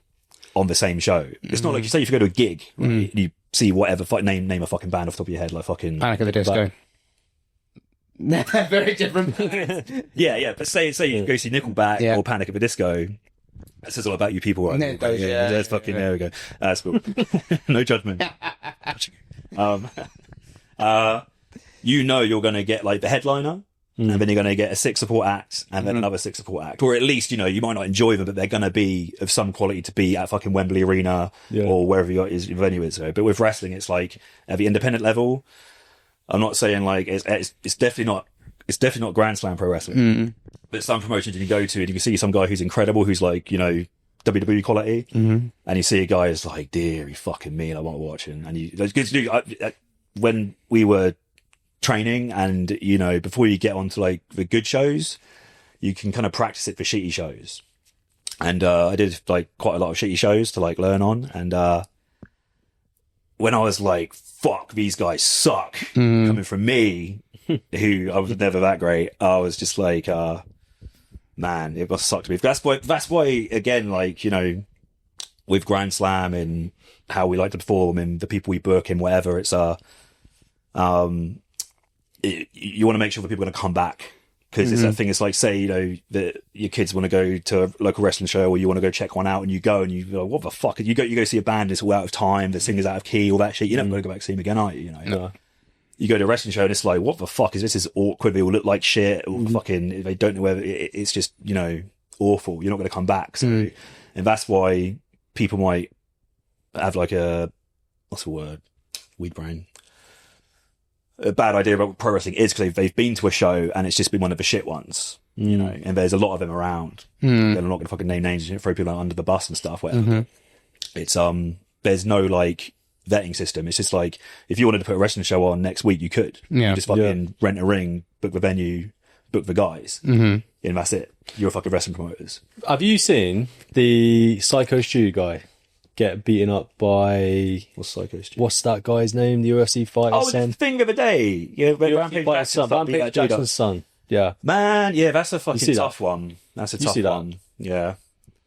on the same show. It's not like, you say if you go to a gig, right, you see whatever, name a fucking band off the top of your head, like fucking Panic at the Disco. Very different. yeah. But say you go see Nickelback or Panic at the Disco. That says all about you people, right? There's fucking, there we go. That's cool. No judgment. You know you're going to get like the headliner, and then you're going to get a 6 support act, and then another 6 support act. Or at least, you know, you might not enjoy them, but they're going to be of some quality to be at fucking Wembley Arena or wherever your venue is. But with wrestling, it's like at the independent level, I'm not saying like it's definitely not Grand Slam pro wrestling. But some promotions you can go to and you can see some guy who's incredible, who's like, you know, WWE quality, and you see a guy who's like, dearie fucking me, and I want to watch him. And it's good to do. When we were training, and you know, before you get onto like the good shows, you can kind of practice it for shitty shows. And I did like quite a lot of shitty shows to like learn on. And when I was like, fuck, these guys suck, coming from me, who I was never that great, I was just like, man, it must suck to me. That's why again, like, you know, with Grand Slam and how we like to perform and the people we book and whatever, it's you want to make sure that people are going to come back, because it's that thing. It's like, say, you know, that your kids want to go to a local wrestling show, or you want to go check one out, and you go and you're like, what the fuck? You go see a band, it's all out of time, the singer's out of key, all that shit. You're never going to go back and see them again, are you? You know. No. You go to a wrestling show and it's like, what the fuck is this? This is awkward. They all look like shit. Or fucking, they don't know whether it's just, you know, awful. You're not going to come back. So, and that's why people might have like what's the word? Weed brain. A bad idea about what pro wrestling is, because they've been to a show and it's just been one of the shit ones, you know, and there's a lot of them around. And I'm not going to fucking name names and throw people under the bus and stuff, whatever. It's, there's no like vetting system. It's just like, if you wanted to put a wrestling show on next week, you could. You just fucking rent a ring, book the venue, book the guys, and that's it. You're fucking wrestling promoters. Have you seen the Psycho Stu guy get beaten up by... What's Psycho Stu? What's that guy's name? The UFC fighter's son? The thing of the day. Yeah, Rampage Jackson's son. Yeah. Man, yeah, that's a fucking tough one. That's a tough one. Yeah.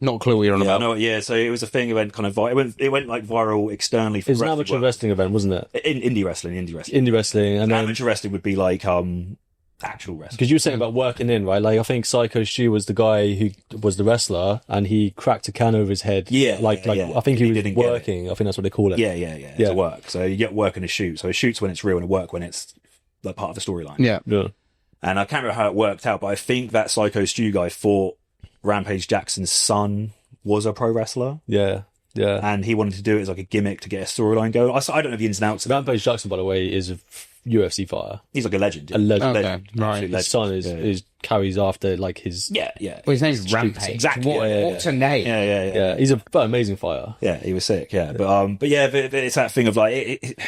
Not a clue what you're on about. No, yeah, so it was a thing. It went kind of it went like viral externally. It was an amateur wrestling event, wasn't it? Indie wrestling. And then amateur wrestling would be like actual wrestling. Because you were saying about working in, right? Like, I think Psycho Stu was the guy who was the wrestler, and he cracked a can over his head. Yeah, like I think he was working. I think that's what they call it. Yeah. It's a work. So you get work and a shoot. So a shoot's when it's real, and a work when it's like part of the storyline. Yeah. And I can't remember how it worked out, but I think that Psycho Stu guy thought Rampage Jackson's son was a pro wrestler. Yeah. And he wanted to do it as like a gimmick to get a storyline going. I don't know the ins and outs. Rampage Jackson, by the way, is UFC fighter. He's like a legend. A legend. Okay, Legend. right. His son is carries after like his. Yeah. Well, his name's Rampage. Exactly. What's a name? Yeah. He's an amazing fighter. Yeah, he was sick. Yeah, but it's that thing of like,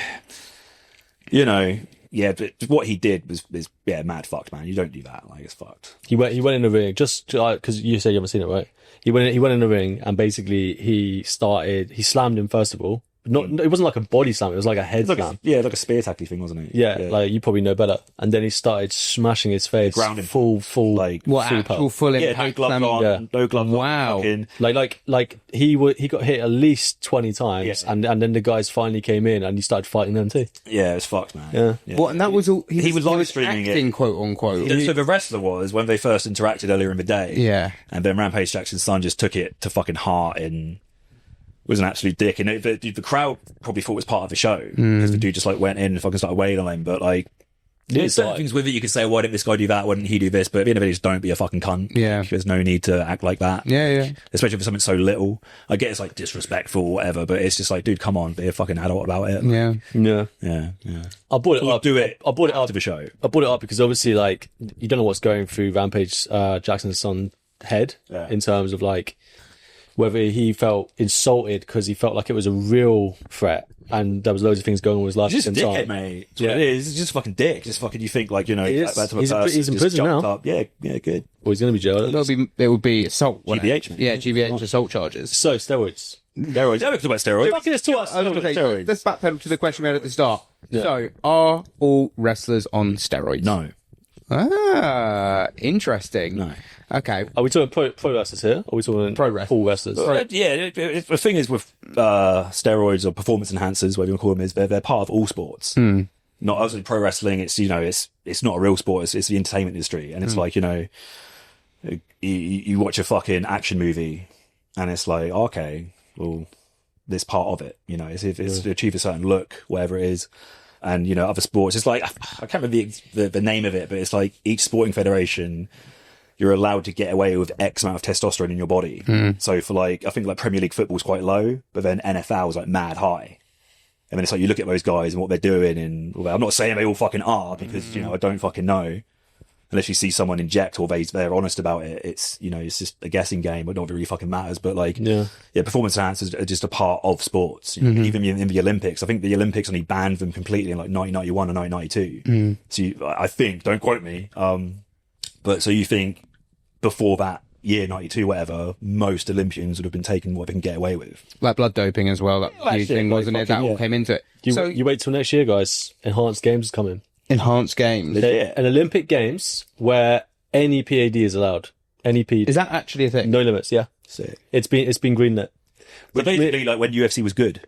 you know, yeah. But what he did was mad fucked, man. You don't do that. Like, it's fucked. He went in the ring just because you said you haven't seen it, right? He went in the ring and basically he slammed him first of all. It wasn't like a body slam, it was like a head slam. Like a spear tackly thing, wasn't it? Yeah, like you probably know better. And then he started smashing his face, Grounding. full like What, full actual pelt. full no impact? gloves slam? on, Yeah. no gloves Wow. on. Fucking, Like he got hit at least 20 times, and then the guys finally came in and he started fighting them too. yeah, it's fucked, man. Yeah. What? And that was all. He was live streaming acting, it. quote unquote. So the wrestler was when they first interacted earlier in the day. Yeah. And then Rampage Jackson's son just took it to fucking heart and was an absolute dick. And the crowd probably thought it was part of the show because the dude just like went in and fucking started wailing on him. But like, there's certain things with it you could say, why didn't this guy do that? Why didn't he do this? But at the end of it, just don't be a fucking cunt. Yeah. There's no need to act like that. Yeah. Especially for something so little. I get it's like disrespectful or whatever, but it's just like, dude, come on, be a fucking adult about it. Yeah. Yeah. I brought it up. Do it. I brought it up To the show. I brought it up because obviously, like, you don't know what's going through Rampage Jackson's son's head in terms of like whether he felt insulted because he felt like it was a real threat and there was loads of things going on with his life. Just a at the same dickhead, time. mate. That's what it is. It's just fucking dick. Just fucking, you think like, you know, He is. that type of He's person in just prison jumped now. up. Yeah, good. Well, he's going to be jailed. It would be assault. wouldn't it? GBH, mate. Yeah, GBH assault charges. So steroids. Steroids. Yeah, we can talk about steroids. Fucking let's talk I was about gonna say, steroids. let's backpedal to the question we had at the start. So, are all wrestlers on steroids? No. Interesting. No. Okay. Are we talking pro wrestlers here? Or are we talking Pro wrestlers. full wrestlers? The thing is with steroids or performance enhancers, whatever you want to call them, is they're part of all sports. Not obviously pro wrestling. It's, you know, it's not a real sport. It's the entertainment industry, and it's like, you know, you watch a fucking action movie, and it's like, okay, well, this part of it, you know, it's to achieve a certain look, whatever it is. And, you know, other sports, it's like, I can't remember the name of it, but it's like each sporting federation, you're allowed to get away with X amount of testosterone in your body. So for like, I think like Premier League football is quite low, but then NFL is like mad high. And then it's like, you look at those guys and what they're doing, and well, I'm not saying they all fucking are, because, you know, I don't fucking know. Unless you see someone inject or they're honest about it, it's, you know, it's just a guessing game, but not really fucking matters. But like, yeah, performance enhancers are just a part of sports. You know, even in the Olympics, I think the Olympics only banned them completely in like 1991 or 1992. So I think, don't quote me, but so you think before that year, 92, whatever, most Olympians would have been taking what they can get away with. Like blood doping as well. That huge thing, wasn't it? That all came into it. You wait till next year, guys. Enhanced Games is coming. Enhanced games. An Olympic Games where any PAD is allowed. Any PAD. Is that actually a thing? No limits, yeah. Sick. It's been greenlit. But basically, like when UFC was good.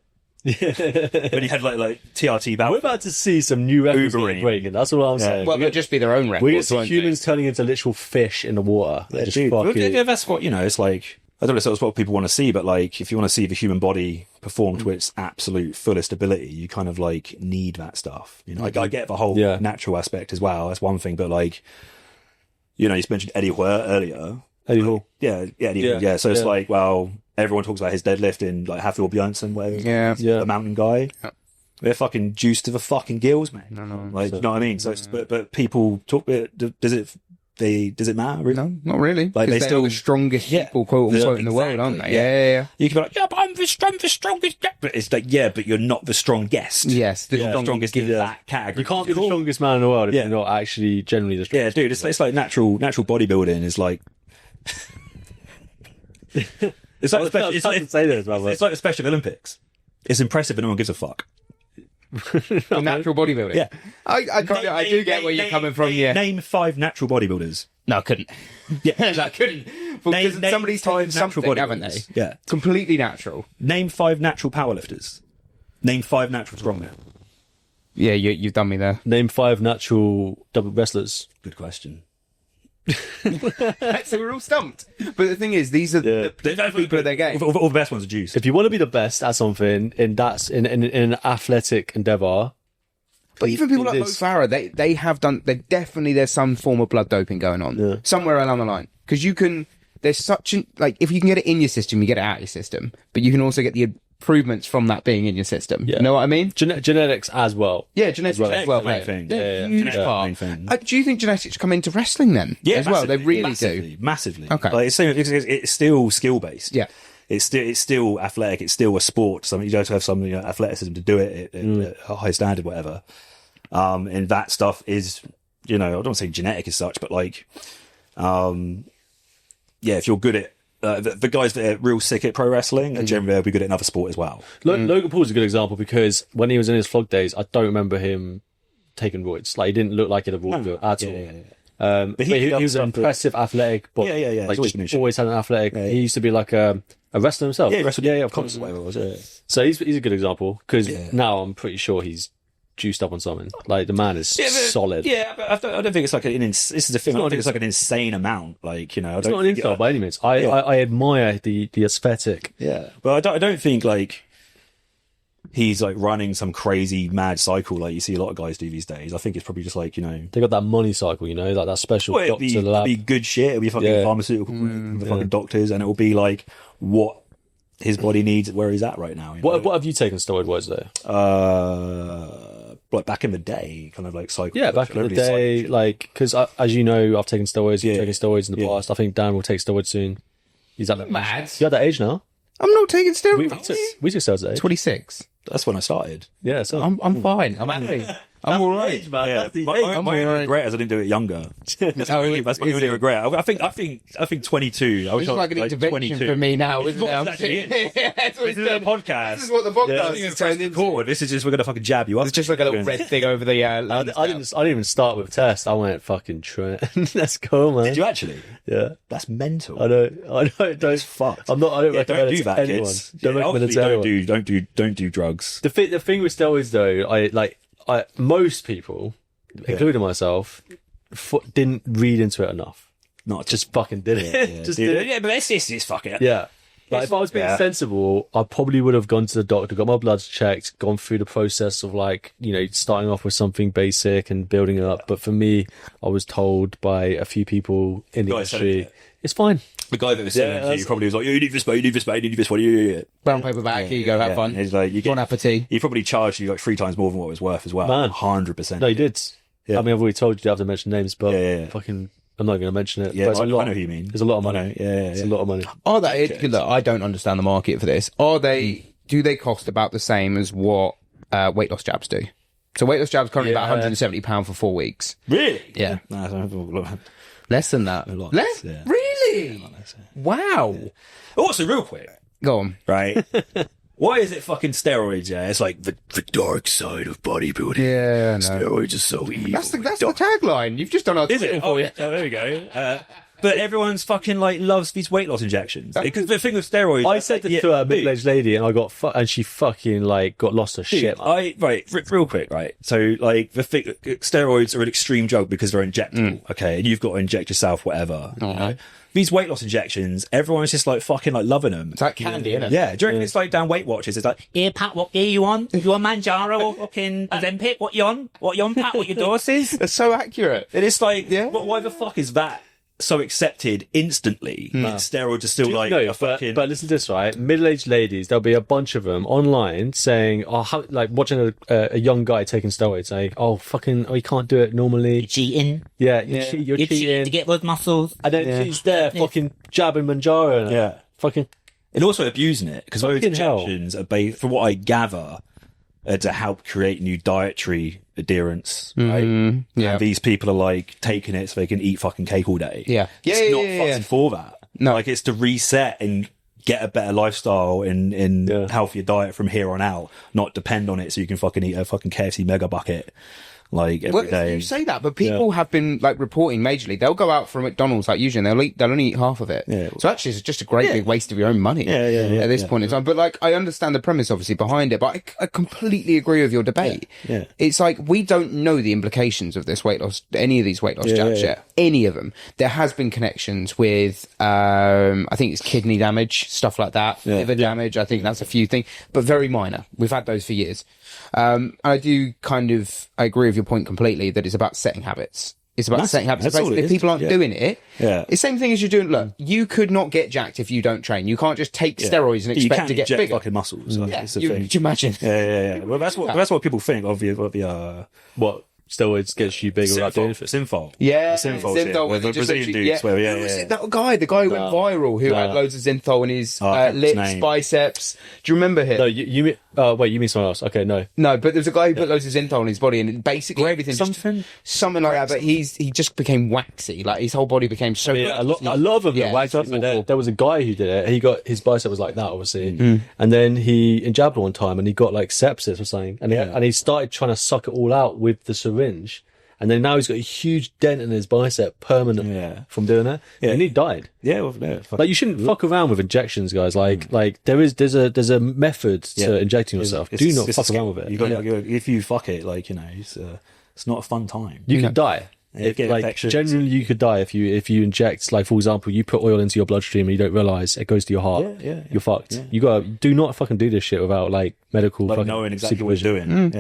When you had like TRT battle. We're about to see some new records Ubering. breaking. That's what I'm saying. Well, they'll just be their own records. We're going to see won't they? humans turning into literal fish in the water. They're just Dude, fucking... yeah, that's what, you know, it's like, I don't know if that's what people want to see, but like, if you want to see the human body perform to its absolute fullest ability, you kind of like need that stuff. You know, like, I get the whole natural aspect as well. That's one thing, but like, you know, you mentioned Eddie Hall earlier. Eddie Hall. Yeah, Eddie Hall. Yeah, so it's like, well, everyone talks about his deadlift in like Hafthor Bjornsson, whatever. The mountain guy. Yeah. They're fucking juiced to the fucking gills, man. No. Like, you know what I mean? So, but people talk. Does it matter? Really? No, not really. Like, they're still the strongest people, quote unquote, in the world, aren't they? Yeah. You can be like, yeah, but I'm the strongest. But it's like, yeah, but you're not the strongest. Yes, the strongest in that category. You can't be the strongest man in the world if you're not actually generally the strongest. Yeah, dude, it's like natural bodybuilding is like. It's like the Special Olympics. It's impressive, but no one gives a fuck. For natural bodybuilding. Yeah, I do get where you're coming from. Yeah. Name 5 natural bodybuilders. No, I couldn't. Yeah, I couldn't. Because somebody's taken something, haven't they? Yeah, completely natural. Name 5 natural powerlifters. Name 5 natural strongmen. Yeah, you've done me there. Name 5 natural double wrestlers. Good question. So we're all stumped. But the thing is, these are the people at their game. All the best ones are juice. If you want to be the best at something in an athletic endeavour, but even people like Mo Farah, they have done. There's some form of blood doping going on somewhere along the line, because you can. There's such an if you can get it in your system, you get it out of your system. But you can also get the improvements from that being in your system. You know what I mean? Genetics as well. Yeah, genetics as well. Main thing. Huge part. Main thing. Do you think genetics come into wrestling then? Yeah, as well. They really do massively. Okay, like, it's still skill based. Yeah, it's still athletic. It's still a sport. So you have to have some athleticism to do it at a high standard, whatever. And that stuff is, I don't want to say genetic as such, but like, if you're good at the guys that are real sick at pro wrestling are generally they'll be good at another sport as well. Logan Paul's a good example because when he was in his flog days, I don't remember him taking roids. Like he didn't look like it at all. But he was an impressive athletic. But like always had an athletic. He used to be like a wrestler himself. Yeah, he wrestled. Of course. Whatever it was. So he's a good example because now I'm pretty sure he's juiced up on something. Like the man is solid. Yeah, but I don't think it's like this is the thing. I don't think it's like an insane amount. Like it's not an insult by any means. I admire the aesthetic. Yeah, but I don't think like he's like running some crazy mad cycle like you see a lot of guys do these days. I think it's probably just like they got that money cycle, like that special doctor lab. It'll be good shit. It'll be fucking pharmaceutical, fucking doctors, and it will be like what his body needs where he's at right now. What have you taken steroid-wise though? Like back in the day, kind of like cycle. Yeah, back in the day, like because as you know, I've taken steroids. You've taken steroids in the past. I think Dan will take steroids soon. He's at that mad. You're at that age now. I'm not taking steroids. We took steroids at age 26. That's when I started. Yeah, so I'm fine. I'm happy. I'm all right. Yeah. My only regret is I didn't do it younger. That's my only regret. I think 22. I was it's like an intervention 22. For me now, isn't it? This is a podcast. This is what the podcast is turned into. This is just we're gonna fucking jab you up. It's just like a little red thing over the. I didn't even start with test. I went fucking Trent. Let's go, man. Did you actually? Yeah. That's mental. I know. Don't fuck. I don't recommend do it that, to anyone. kids. Don't recommend it to anyone. Don't do drugs. The thing with steroids though, most people, including myself, didn't read into it enough. Just fucking did it. Just did it. Yeah, but it's fucking. Yeah. Like if I was being sensible, I probably would have gone to the doctor, got my bloods checked, gone through the process of starting off with something basic and building it up. But for me, I was told by a few people in the industry, it's fine. The guy that was selling it to you probably was like, you need this, mate, you need this, mate, you need this one. Yeah. Brown paper bag, here you go, have fun. He's like, Bon appetit. He probably charged you like 3 times more than what it was worth as well. Man. 100%. No, he did. Yeah. I mean, I've already told you to have to mention names, but fucking, I'm not going to mention it. Yeah, but I know who you mean. There's a lot of money. It's a lot of money. Are they? Look, I don't understand the market for this. Do they cost about the same as what weight loss jabs do? So weight loss jabs currently about £170 for 4 weeks. Really? Yeah. No, less than that. A lot less? Yeah. Really? Wow. Yeah. Also, real quick. Go on. Right. Why is it fucking steroids? Yeah, it's like the dark side of bodybuilding. Yeah, I know. Steroids are so evil. That's the tagline. You've just done our Is it? for you. There we go. But everyone's fucking loves these weight loss injections because the thing with steroids. I said this to a middle-aged lady, and I got and she fucking got lost her shit. Real quick, right? So steroids are an extreme drug because they're injectable. Okay, and you've got to inject yourself, whatever. You know? These weight loss injections, everyone's just fucking loving them. It's like candy, isn't it? Yeah, do you reckon it's like down Weight Watchers? It's like, Here, Pat, what gear you on? You on Manjaro or fucking Ozempic? What you on? What you on, Pat? What your dose is? It's so accurate. it is like, why the fuck is that so accepted instantly? Steroids are still but listen to this, right? Middle-aged ladies, there'll be a bunch of them online saying, watching a young guy taking steroids, saying, you can't do it normally. You're cheating. Yeah, you're cheating to get those muscles. And then she's there fucking jabbing Manjaro. Yeah. Fucking. And also abusing it because those injections are based, from what I gather, to help create new dietary adherence, right? Yeah. And these people are taking it so they can eat fucking cake all day. Yeah. It's not fucking for that. No. It's to reset and get a better lifestyle and healthier diet from here on out, not depend on it so you can fucking eat a fucking KFC mega bucket every day. You say that, but people have been reporting majorly. They'll go out for McDonald's usually, and they'll only eat half of it. Yeah. So actually, it's just a great big waste of your own money. At this point in time, but I understand the premise obviously behind it, but I completely agree with your debate. Yeah. It's we don't know the implications of this weight loss, any of these weight loss jabs yet. Any of them. There has been connections with, I think it's kidney damage, stuff like that, liver damage. I think that's a few things, but very minor. We've had those for years. I do I agree with your point completely that it's about setting habits. It's about setting habits. Basically, if people aren't doing it, it's the same thing as you're doing. Look, you could not get jacked if you don't train. You can't just take steroids and expect to get bigger. Fucking muscles. Like, it's a thing. Could you imagine? Yeah. Well, that's what people think of What steroids gets you bigger without doing it? Synthol. Yeah, Synthol. Synthol The Brazilian dudes. That guy, the guy who went viral, who had loads of Synthol in his lips, biceps. Do you remember him? No, you mean? Wait, you mean someone else? Okay, no, but there's a guy who put loads of Synthol in his body, and basically everything, something like that. But he just became waxy, like his whole body became so. A lot of them got waxed up. There was a guy who did it. He got his bicep was like that, obviously, and then he jabbed one time, and he got like sepsis or something, and he started trying to suck it all out with the syringe. And then now he's got a huge dent in his bicep permanent from doing that. Yeah. And he died. Yeah, like you shouldn't fuck around with injections, guys. Like there's a method to injecting yourself. Do not fuck around with it. If you fuck it, like, you know, it's not a fun time. You could die. Generally, you could die if you inject, like, for example, you put oil into your bloodstream and you don't realize it goes to your heart. You're fucked. Yeah. You do not fucking do this shit without like medical, like, knowing exactly what you're doing.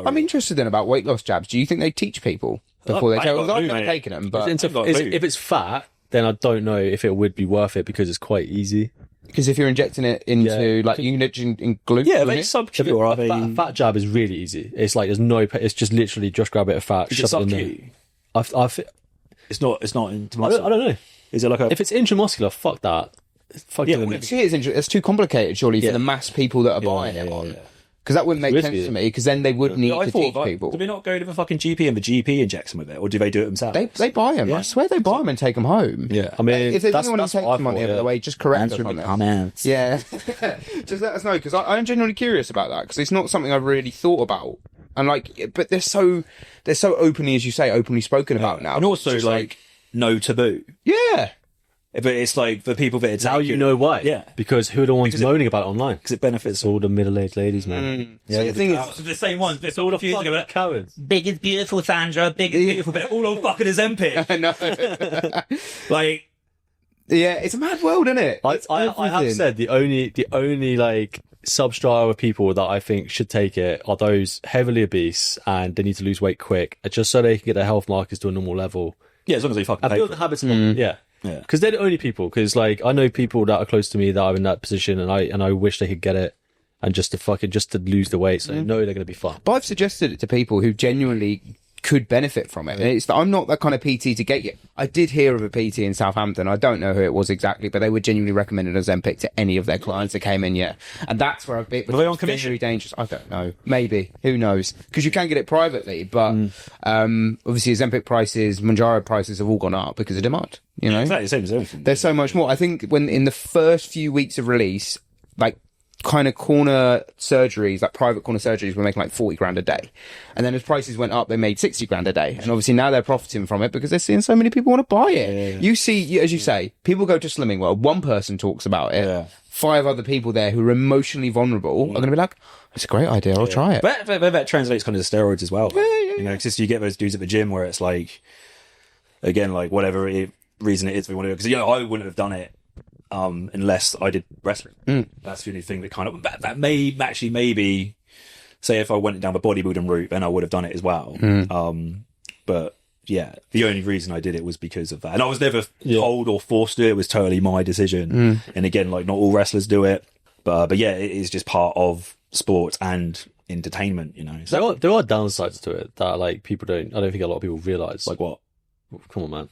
I'm interested then about weight loss jabs. Do you think they teach people before they take? I've never taken them, but if it's fat, then I don't know if it would be worth it because it's quite easy. Because if you're injecting it into, like, you inject in gluten, they sub-Q, or a fat jab is really easy. It's like it's just literally just grab a bit of fat, shove it in there. It's not into muscle. I don't know. Is it like if it's intramuscular? Fuck that. It's too complicated, surely, for the mass people that are buying it. Because that wouldn't make sense to me. Because then they would need to teach people. Do they not go to the fucking GP and the GP injects them with it, or do they do it themselves? They buy them. I swear they buy them and take them home. Yeah, I mean, if there's anyone who takes them on the other way, just correct us on the comments. Yeah, just let us know, because I'm genuinely curious about that, because it's not something I've really thought about. And like, but they're so openly, as you say, openly spoken about now. And also like no taboo. Yeah. But it's like for people that it's now you know why. Yeah. Because who are the ones moaning about it online? Because it benefits all the middle-aged ladies, man. Yeah. So the thing is, the same ones. It's all confusing about cowards. Big is beautiful, Sandra. Big is beautiful, but all on fucking Ozempic. I know. Like, yeah, it's a mad world, isn't it? I have said the only like substrata of people that I think should take it are those heavily obese and they need to lose weight quick, just so they can get their health markers to a normal level. Yeah, as long as they fucking build the habits. Yeah. Because they're the only people. Because like I know people that are close to me that are in that position, and I wish they could get it, and just to lose the weight, so they know they're going to be fine. But I've suggested it to people who genuinely could benefit from it. And I'm not that kind of PT to get you. I did hear of a PT in Southampton. I don't know who it was exactly, but they would genuinely recommend an Ozempic to any of their clients that came in. Yeah, and that's where I've been. Were they on commission? Very dangerous. I don't know. Maybe. Who knows? Because you can get it privately, but obviously Ozempic prices, Mounjaro prices have all gone up because of demand. You know, exactly the same as everything. There's so much more. I think when in the first few weeks of release, like, kind of corner surgeries, like private corner surgeries, were making like 40 grand a day. And then as prices went up, they made 60 grand a day. And obviously now they're profiting from it because they're seeing so many people want to buy it. Yeah. You see, as you say, people go to Slimming World, one person talks about it. Yeah. 5 other people there who are emotionally vulnerable are going to be like, it's a great idea, I'll try it. But that translates kind of to steroids as well. You know, because you get those dudes at the gym where it's like, again, like whatever reason it is we want to do. Because, you know, I wouldn't have done it unless I did wrestling. That's the only thing that kind of that may actually maybe say if I went down the bodybuilding route, then I would have done it as well. But yeah, the only reason I did it was because of that, and I was never told or forced to do it. It was totally my decision. And again, like not all wrestlers do it, but yeah, it is just part of sports and entertainment. You know, so there are downsides to it that like people don't. I don't think a lot of people realize. Like what? Come on, man.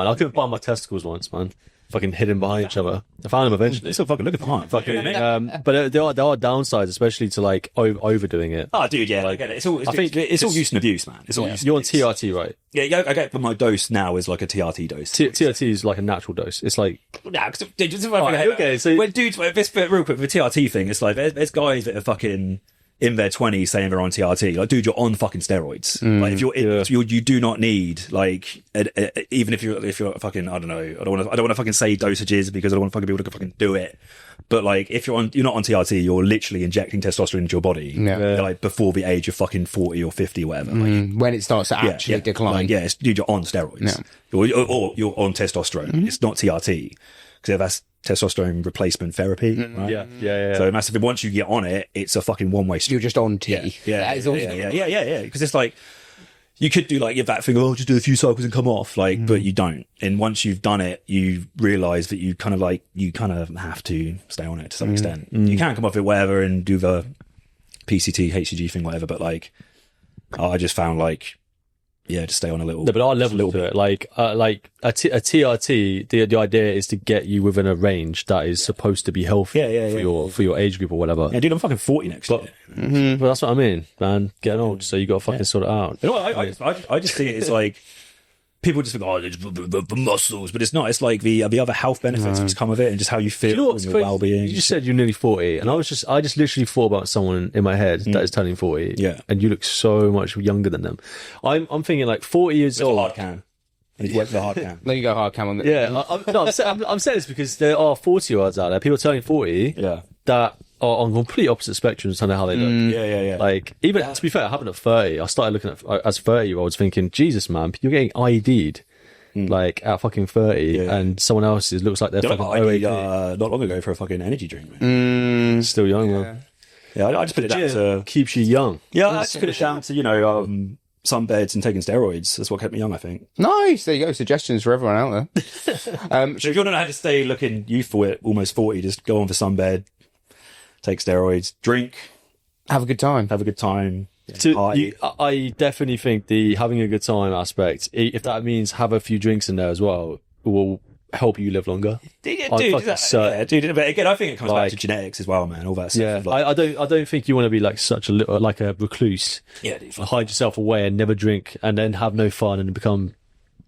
I couldn't find my testicles once, man. Fucking hidden behind each other. I found them eventually. Still fucking looking behind. But there are downsides, especially to like overdoing it. Oh, dude, yeah, I get it. I think it's all use and abuse, man. It's all use. You're on TRT, right? Yeah, I get. But my dose now is like a TRT dose. TRT is like a natural dose. It's like okay. So when dudes, this real quick, the TRT thing, it's like there's guys that are fucking in their 20s saying they're on TRT. Like, dude, you're on fucking steroids. Like, if you do not need, like, even if you're fucking, I don't know, I don't want to fucking say dosages because I don't want fucking people to fucking do it. But like, if you're not on TRT, you're literally injecting testosterone into your body, like before the age of fucking 40 or 50 or whatever. Like, when it starts to actually decline. Like, dude, you're on steroids. Or you're on testosterone. It's not TRT. Because that's testosterone replacement therapy, right? Yeah. So massively, once you get on it, it's a fucking one-way street. You're just on T. Yeah. Because it's like, you could do like that thing, just do a few cycles and come off, like, but you don't. And once you've done it, you realise that you kind of have to stay on it to some extent. You can come off it, whatever, and do the PCT, HCG thing, whatever. But like, I just found like, to stay on a little. No, but our level to it, like a TRT, the idea is to get you within a range that is supposed to be healthy for your age group or whatever. Yeah, dude, I'm fucking 40 next year. But that's what I mean, man. Getting old, so you got to fucking sort it out. You know what, I just see it as like, people just think, it's the muscles, but it's not. It's like the other health benefits that come with it, and just how you feel and your well-being. You just said you're nearly 40, and I just literally thought about someone in my head that is turning 40. Yeah, and you look so much younger than them. I'm thinking like 40 years old. Hard cam. And he's worked the hard cam. There you go, hard cam on the. Yeah, I'm saying this because there are 40-year-olds out there, people turning 40, that are on complete opposite spectrums on how they look. Yeah. Like, even to be fair, it happened at 30. I started looking at as 30-year-olds thinking, Jesus, man, you're getting IED'd. Like at fucking 30, and someone else's looks like they're fucking IED, not long ago for a fucking energy drink, man. Still young, man. Yeah, I just put it down to keeps you young. Yeah, I just put it down to sunbeds and taking steroids. That's what kept me young, I think. Nice. There you go. Suggestions for everyone out there. So if you want to know how to stay looking youthful at almost 40, just go on for sunbed, take steroids, drink, have a good time. I definitely think the having a good time aspect, if that means have a few drinks in there as well, will help you live longer. Dude, but again, I think it comes back to genetics as well, man. All that stuff. Yeah, I don't think you want to be like such a recluse. Yeah, dude, hide yourself away and never drink, and then have no fun and become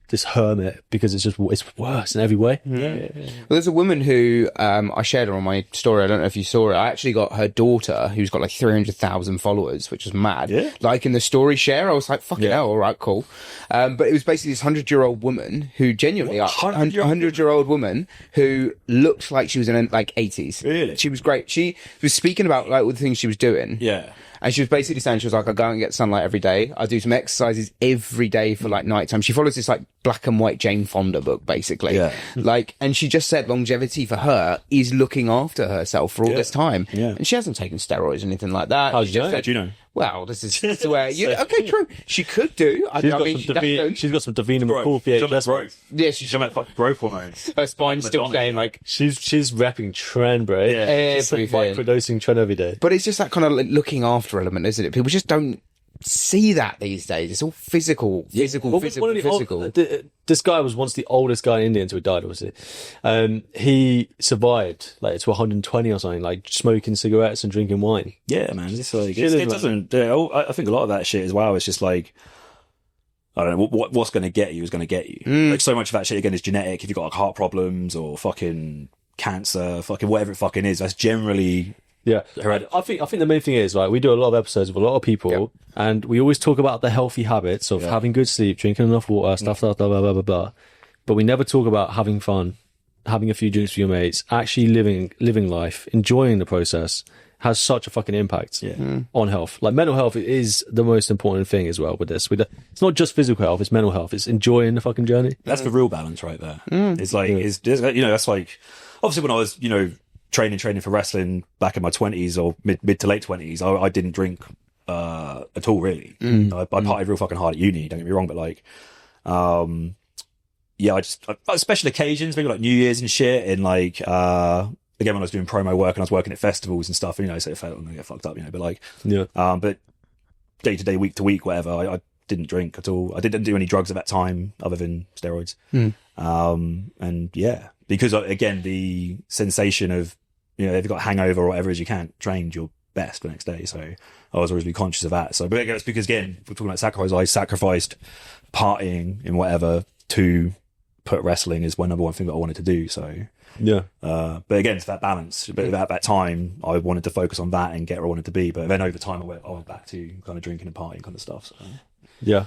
this hermit, because it's worse in every way. Well, there's a woman who I shared her on my story. I don't know if you saw it. I actually got her daughter, who's got like 300,000 followers, which is mad. Yeah. Like in the story share, I was like, fucking hell, all right, cool. But it was basically this 100-year-old woman who genuinely, 100-year-old woman who looked like she was in her, like 80s. Really? She was great. She was speaking about like all the things she was doing. Yeah. And she was basically saying, she was like, I go and get sunlight every day. I do some exercises every day for like nighttime. She follows this like black and white Jane Fonda book, basically. Yeah. Like, and she just said longevity for her is looking after herself for all this time. Yeah. And she hasn't taken steroids or anything like that. How do you know? Well, this is where you. Okay, true. She could do. She's got some Davina McCall VHS. Yeah, she's got fucking growth hormones. Her spine's still saying like she's repping trend, bro. Yeah, everything. Microdosing trend every day. But it's just that kind of like looking after element, isn't it? People just don't see that these days. It's all physical. This guy was once the oldest guy in India until he died, was it? He survived like to 120 or something, like smoking cigarettes and drinking wine. Yeah, man. It's like, it doesn't. I think a lot of that shit as well. It's just like, I don't know, what's going to get you is going to get you. Like so much of that shit again is genetic. If you've got like heart problems or fucking cancer, fucking whatever it fucking is, that's generally. Yeah, I think the main thing is, like, we do a lot of episodes with a lot of people, and we always talk about the healthy habits of having good sleep, drinking enough water, stuff, blah, blah, blah, blah, blah. But we never talk about having fun, having a few drinks with your mates, actually living life, enjoying the process. Has such a fucking impact on health. Like, mental health is the most important thing as well with this. It's not just physical health, it's mental health. It's enjoying the fucking journey. That's the real balance right there. It's like, that's like, obviously when I was, training for wrestling back in my 20s or mid to late 20s, I didn't drink at all, really. I partied real fucking hard at uni, don't get me wrong, but like, I just, special occasions, maybe like New Year's and shit, and like, again, when I was doing promo work and I was working at festivals and stuff, so if I don't get fucked up, but like, but day to day, week to week, whatever, I didn't drink at all. I didn't do any drugs at that time other than steroids. And yeah, because again, the sensation of, if you've got a hangover or whatever it is, you can't train your best the next day. So I was always really conscious of that. So, but it's because again, we're talking about sacrifice. I sacrificed partying and whatever to put wrestling as my number one thing that I wanted to do. So yeah. But again, it's that balance. But at that time, I wanted to focus on that and get where I wanted to be. But then over time, I went back to kind of drinking and partying kind of stuff. So yeah.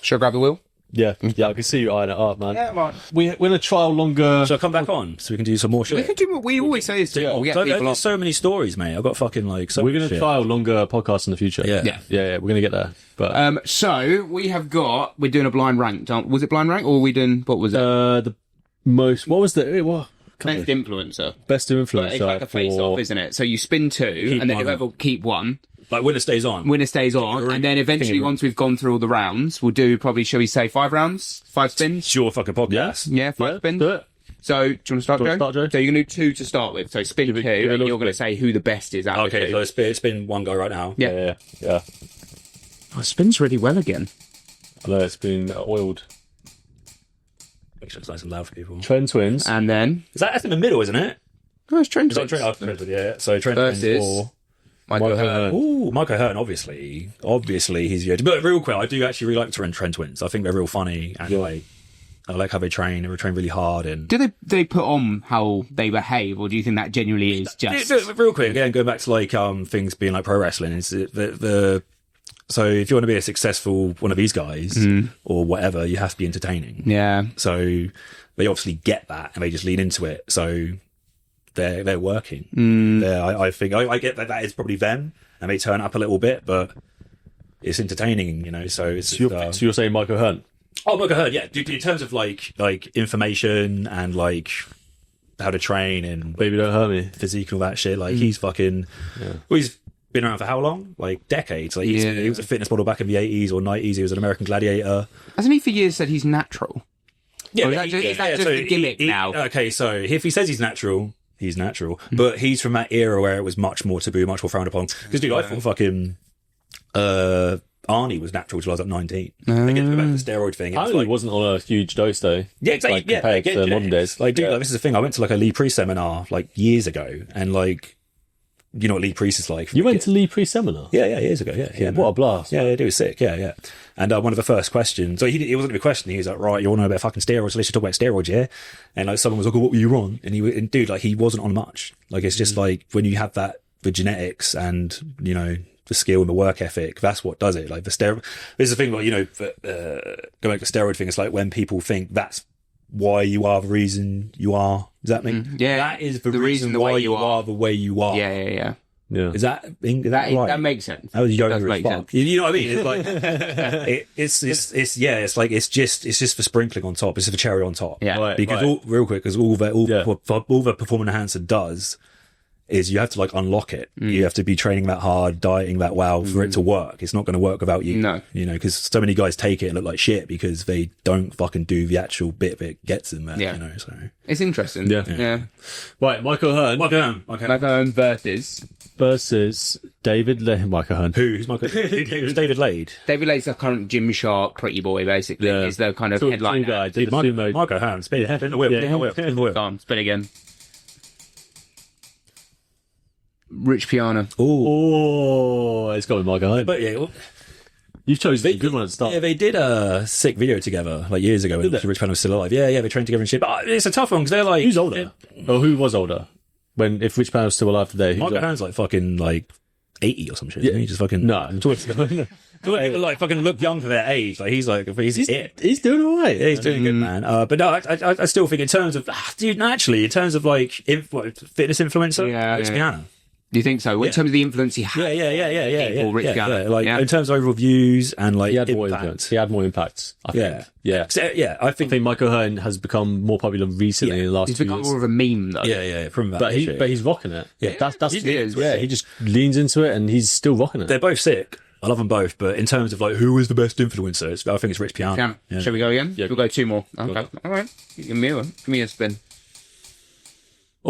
Should I grab the wheel? Yeah, I can see you eyeing it up, man. Yeah, man. We're going to trial longer. So I come back on so we can do some more shit. We can do what we always say is to get people on. So many stories, mate. I've got fucking like so we're going to trial longer podcasts in the future. Yeah. We're going to get there. But so we're doing a blind rank. Was it blind rank or were we doing, what was it? Best influencer. Best influencer. It's like a face-off, isn't it? So you spin two, and then whoever keep one. Like winner stays on. Winner stays on, and then eventually, once we've gone through all the rounds, we'll do probably, shall we say, 5 rounds, 5 spins? Sure, fucking podcast. Yeah, 5 spins. Do it. So, do you want to start, Joe? So you're going to do 2 to start with. So spin 2, and you're going to say who the best is out of the 2. Okay, so spin one guy right now. Yeah. Yeah. Oh, it spins really well again. I know it's been oiled. Make sure it's nice and loud for people. Trent Twins. And then... That's in the middle, isn't it? Oh, it's Trent. Trent, yeah. So Trent versus for Michael Hearn. Ooh, Michael Hearn, obviously he's good. But real quick, I do actually really like Trent Twins. I think they're real funny and I like how they train. They train really hard. And do they put on how they behave, or do you think that genuinely is just real quick? Again, going back to like things being like pro wrestling is the so if you want to be a successful one of these guys or whatever, you have to be entertaining. Yeah. So they obviously get that and they just lean into it. So they're working. I think I get that is probably them, and they turn up a little bit, but it's entertaining, you know. So it's So you're saying Michael Hearn? Oh, Michael Hearn, yeah. In terms of like information and like how to train and Baby Don't Hurt Me, physique and all that shit, like he's fucking. Yeah. Well, he's been around for how long? Like decades. Like he was a fitness model back in the 80s or 90s. He was an American gladiator. Hasn't he for years said he's natural? Yeah, is that just a gimmick now? Okay, so if he says he's natural. He's natural, but he's from that era where it was much more taboo, much more frowned upon. Because, dude, I thought fucking Arnie was natural till I was like 19. Again, to go back to the steroid thing. Arnie wasn't on a huge dose, though. Yeah, exactly. Like, compared to modern days. Like, dude, like, this is the thing. I went to like a Lee Priest seminar like years ago, and like, you know what Lee Priest is like. You went to Lee Priest seminar? Yeah, years ago. Yeah. What a blast. Yeah, it was sick. Yeah. And one of the first questions, so it wasn't a question. He was like, right, you want to know about fucking steroids? So let's just talk about steroids, yeah? And like someone was like, oh, what were you on? And dude, like he wasn't on much. Like it's just like when you have that, the genetics and, you know, the skill and the work ethic, that's what does it. Like the steroid, this is the thing, like, you know, going back to the steroid thing, it's like when people think that's why you are the reason you are. Does that mean? Yeah. That is the reason why you are the way you are. Yeah. Yeah. Is that right? That makes sense. That was yoga Does as make fuck. sense. You know what I mean? It's like it's just for sprinkling on top. It's for cherry on top. Yeah. Right, Because all the performance enhancer does is you have to like unlock it. You have to be training that hard, dieting that well for it to work. It's not going to work without you. No. You know, because so many guys take it and look like shit because they don't fucking do the actual bit that gets them there. Yeah. You know, so It's interesting. Yeah. Right, Michael Hearn. Michael Hearn versus David Michael Hearn. Who's Michael? Who's David Lade? David Lade's the current Gymshark pretty boy, basically. Yeah. He's the kind of Tall headline guy. Dude, Michael Hearn, spin the wheel. Spin the wheel. Go on, spin again. Rich Piana. Oh, it's got with Michael Hearn. But yeah, You've chosen a good one at the start. Yeah, they did a sick video together like years ago when Rich Piana was still alive. Yeah, they trained together and shit. But it's a tough one because they're like, who's older? Or who was older? If Rich Piana was still alive today, Michael Hearn's like fucking like 80 or some shit. Yeah, he just fucking like fucking look young for their age. Like he's it. He's doing all right. Yeah, he's doing good, man. But no, I still think in terms of dude, naturally, in terms of like fitness influencer, Rich Piana. Do you think so? In terms of the influence he had? Yeah. Rich Piana. Like in terms of overall views and like he had more influence. He had more impact. I think. Yeah. I think Michael Hearn has become more popular recently in the last 2 years. He's become more of a meme, though. Yeah. From that, but he's rocking it. Yeah, that's he is. Yeah, he just leans into it and he's still rocking it. They're both sick. I love them both, but in terms of like who is the best influencer, I think it's Rich Piana. Yeah. Shall we go again? Yeah. We'll go 2 more. Okay. All right. Give me one. Give me a spin.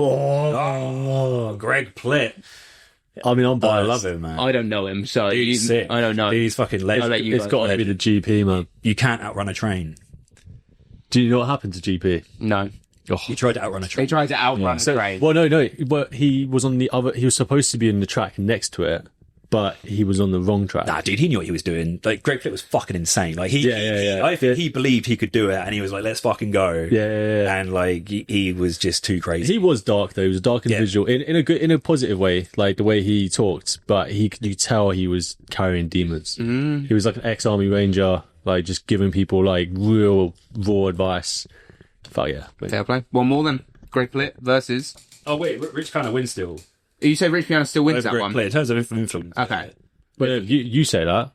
Oh, Greg Plitt. I mean, I'm biased. I love him, man. I don't know him, so Dude's sick. I don't know. He's fucking legend. It's got to be the GP, man. You can't outrun a train. Do you know what happened to GP? No. He tried to outrun a train. They tried to outrun a train. Well, no. But he was on the other. He was supposed to be in the track next to it, but he was on the wrong track. Nah, dude, he knew what he was doing. Like, Greg Plitt was fucking insane. Like, I think he believed he could do it, and he was like, let's fucking go. Yeah. And, like, he was just too crazy. He was dark, though. He was a dark individual in a positive way, like the way he talked, but you could tell he was carrying demons. He was like an ex-army ranger, like, just giving people, like, real raw advice. Fuck yeah. Fair play. One more then. Greg Plitt versus... Oh, wait, Rich Piana wins still. You say Rich Piana still wins that Greg one? Plitt, in terms of influence. Okay. But you say that.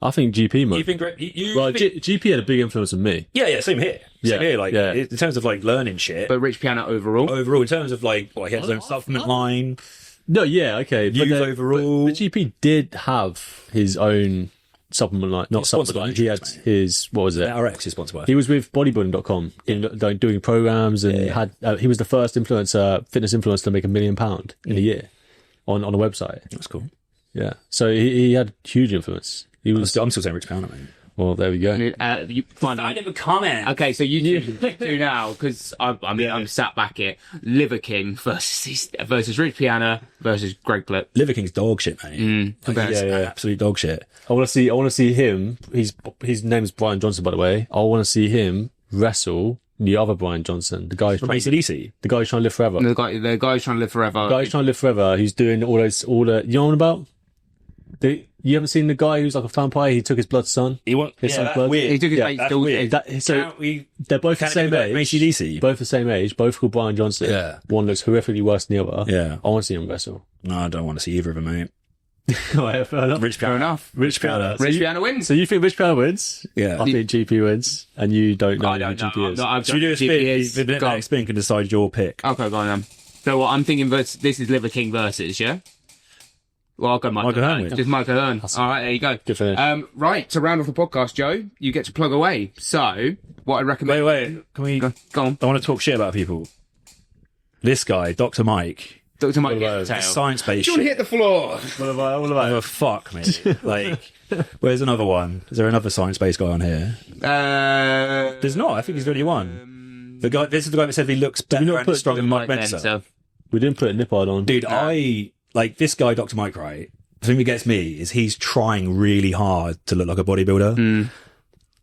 I think GP, man. You think GP had a big influence on me. Yeah, same here. In terms of like learning shit. But Rich Piana overall? In terms of like, he had his own supplement line. No, yeah, okay. Use overall. But the GP did have his own supplement, like not sponsored supplement. by He had his, what was it? RX is sponsored by. He was with bodybuilding.com doing programs and had he was the first fitness influencer to make £1 million in a year on a website. That's cool. Yeah, so he had huge influence. He was. I'm still saying Rich Pounder, mate. Well, there we go. You find I never comment. Okay, so you do now, because I'm sat back here. Liver King versus Rich Piana versus Greg Clip. Liver King's dog shit, mate. Absolute dog shit. I want to see him. His name is Brian Johnson, by the way. I want to see him wrestle the other Brian Johnson, the guy From AC/DC. the guy who's trying to live forever. The guy who's trying to live forever. The guy who's trying to live forever. Who's doing all the. You know what I'm about? You haven't seen the guy who's like a vampire? He took his blood, son. His son's blood. Weird. He took his that's weird. They're both the same age. AC/DC. Both the same age. Both called Brian Johnson. Yeah. One looks horrifically worse than the other. Yeah. I want to see him wrestle. No, I don't want to see either of them, mate. Fair enough. Rich Fair Pounder. enough. Rich Piana. Rich Piana wins. So you think Rich Piana wins? Yeah. I think GP wins, and you don't know I who don't know. GP is. I've Should we do a spin? The next spin can decide your pick. Okay, go on then. So what I'm thinking, this is Liver King versus, yeah? Well, I'll go Michael Hearn. Hearn. Just Michael Hearn. All right, there you go. Good finish. Right, to round off the podcast, Joe, you get to plug away. So, what I recommend... Wait. Can we... Go on. I want to talk shit about people. This guy, Dr. Mike, Dr. Mike about Tail. science-based Do you want to shit. hit the floor? What about Oh, fuck me. Like, where's another one? Is there another science-based guy on here? There's not. I think he's the only one. The guy. This is the guy that said he looks better and stronger than Mike Menzer. We didn't put a Nippard on. Dude, I like this guy, Dr. Mike, right? The thing that gets me is he's trying really hard to look like a bodybuilder.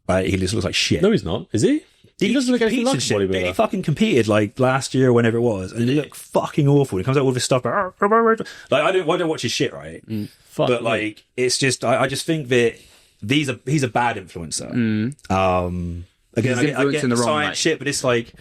Right? He just looks like shit. No, he's not. Is he? He doesn't look anything like a Dude, he bodybuilder. fucking competed like last year or whenever it was, and he looked fucking awful. He comes out with this stuff like I don't watch his shit, right? Fuck But me. like, it's just I just think that he's a bad influencer. Again, He's I get influencing the the wrong science way. shit, but it's like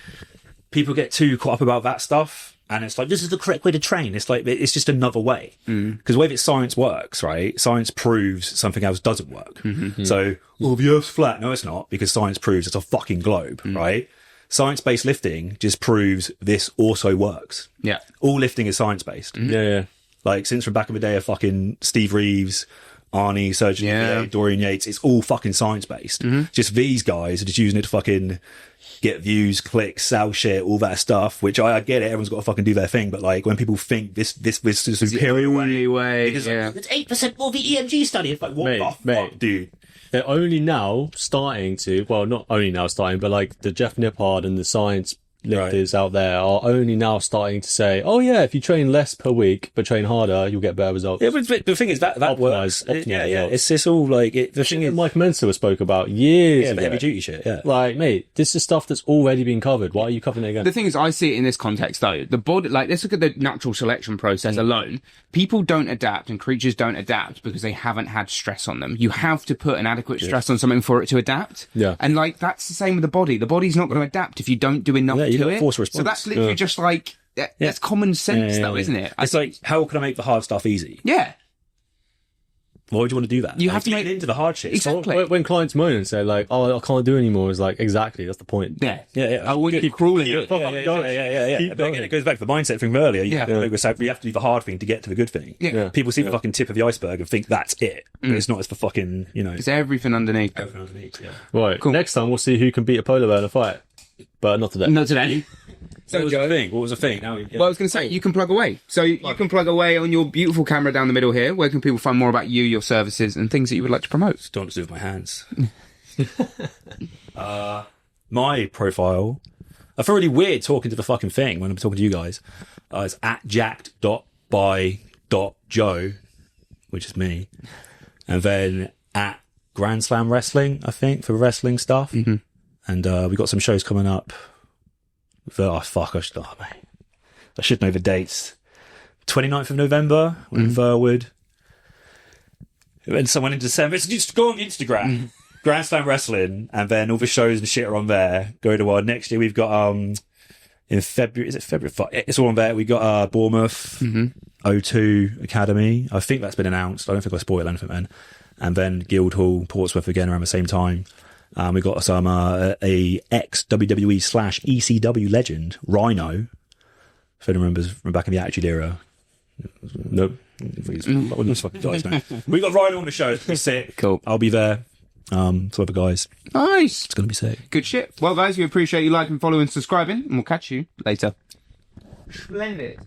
people get too caught up about that stuff. And it's like, this is the correct way to train. It's like, it's just another way. Because the way that science works, right? Science proves something else doesn't work. So, the Earth's flat. No, it's not, because science proves it's a fucking globe, right? Science-based lifting just proves this also works. Yeah. All lifting is science-based. Yeah. Like, since from back in the day of fucking Steve Reeves, Arnie, Surgeon Yeah. Dorian Yates, it's all fucking science-based. Just these guys are just using it to fucking get views, clicks, sell shit, all that stuff, which I get it, everyone's got to fucking do their thing, but like, when people think this is the superior way, because It's 8% more the EMG study. it's like, what the fuck, dude? They're only now starting to, well, not only now starting, but like the Jeff Nippard and the science lifters out there are only now starting to say, oh yeah, if you train less per week but train harder, you'll get better results. Yeah, but the thing is that works. Optimise Yeah, results. it's all like, the thing is, Mike Menzer spoke about years yeah, ago. the heavy duty shit, yeah. Like, mate, this is stuff that's already been covered. Why are you covering it again? The thing is, I see it in this context though. The body, like, let's look at the natural selection process alone. People don't adapt and creatures don't adapt because they haven't had stress on them. You have to put an adequate stress on something for it to adapt. Yeah. And like, that's the same with the body. The body's not going to adapt if you don't do enough Yeah, you to got it. force response. So that's literally just like, that's common sense though, isn't it? It's like, how can I make the hard stuff easy? Yeah. Why would you want to do that? You Like, have to get make- into the hard shit. It's Exactly. When clients moan and say like, oh, I can't do anymore, it's like, exactly, that's the point. Yeah. Yeah. I wouldn't keep crueling it. Yeah. But again, it goes back to the mindset thing from earlier. You have to do the hard thing to get to the good thing. Yeah. People see the fucking tip of the iceberg and think that's it, but it's not. It's the fucking, It's everything underneath. everything underneath. Yeah. Right. Cool. Next time we'll see who can beat a polar bear in a fight. But not today. Not today. So what was the thing? What was the thing? Now, Well, I was going to say, you can plug away. So you can plug away on your beautiful camera down the middle here. Where can people find more about you, your services, and things that you would like to promote? don't do with my hands. My profile. I feel really weird talking to the fucking thing when I'm talking to you guys. It's at jacked.by.joe, which is me, and then at Grand Slam Wrestling, I think, for wrestling stuff. And we got some shows coming up. I should know the dates. 29th of November, we're in Verwood. And someone in December. So just go on Instagram, Grand Slam Wrestling, and then all the shows and shit are on there. Go to our next year. We've got in February. Is it February? It's all on there. We got Bournemouth O2 Academy. I think that's been announced. I don't think I spoiled anything then. And then Guildhall, Portsmouth again around the same time. We got some a ex WWE / ECW legend, Rhino. If anyone remembers from back in the Attitude Era, Nope. These fucking guys, man. We got Ryan on the show. It's sick. Cool. I'll be there. Some other guys. Nice. It's gonna be sick. Good shit. Well, guys, we appreciate you liking, following, subscribing, and we'll catch you later. Splendid.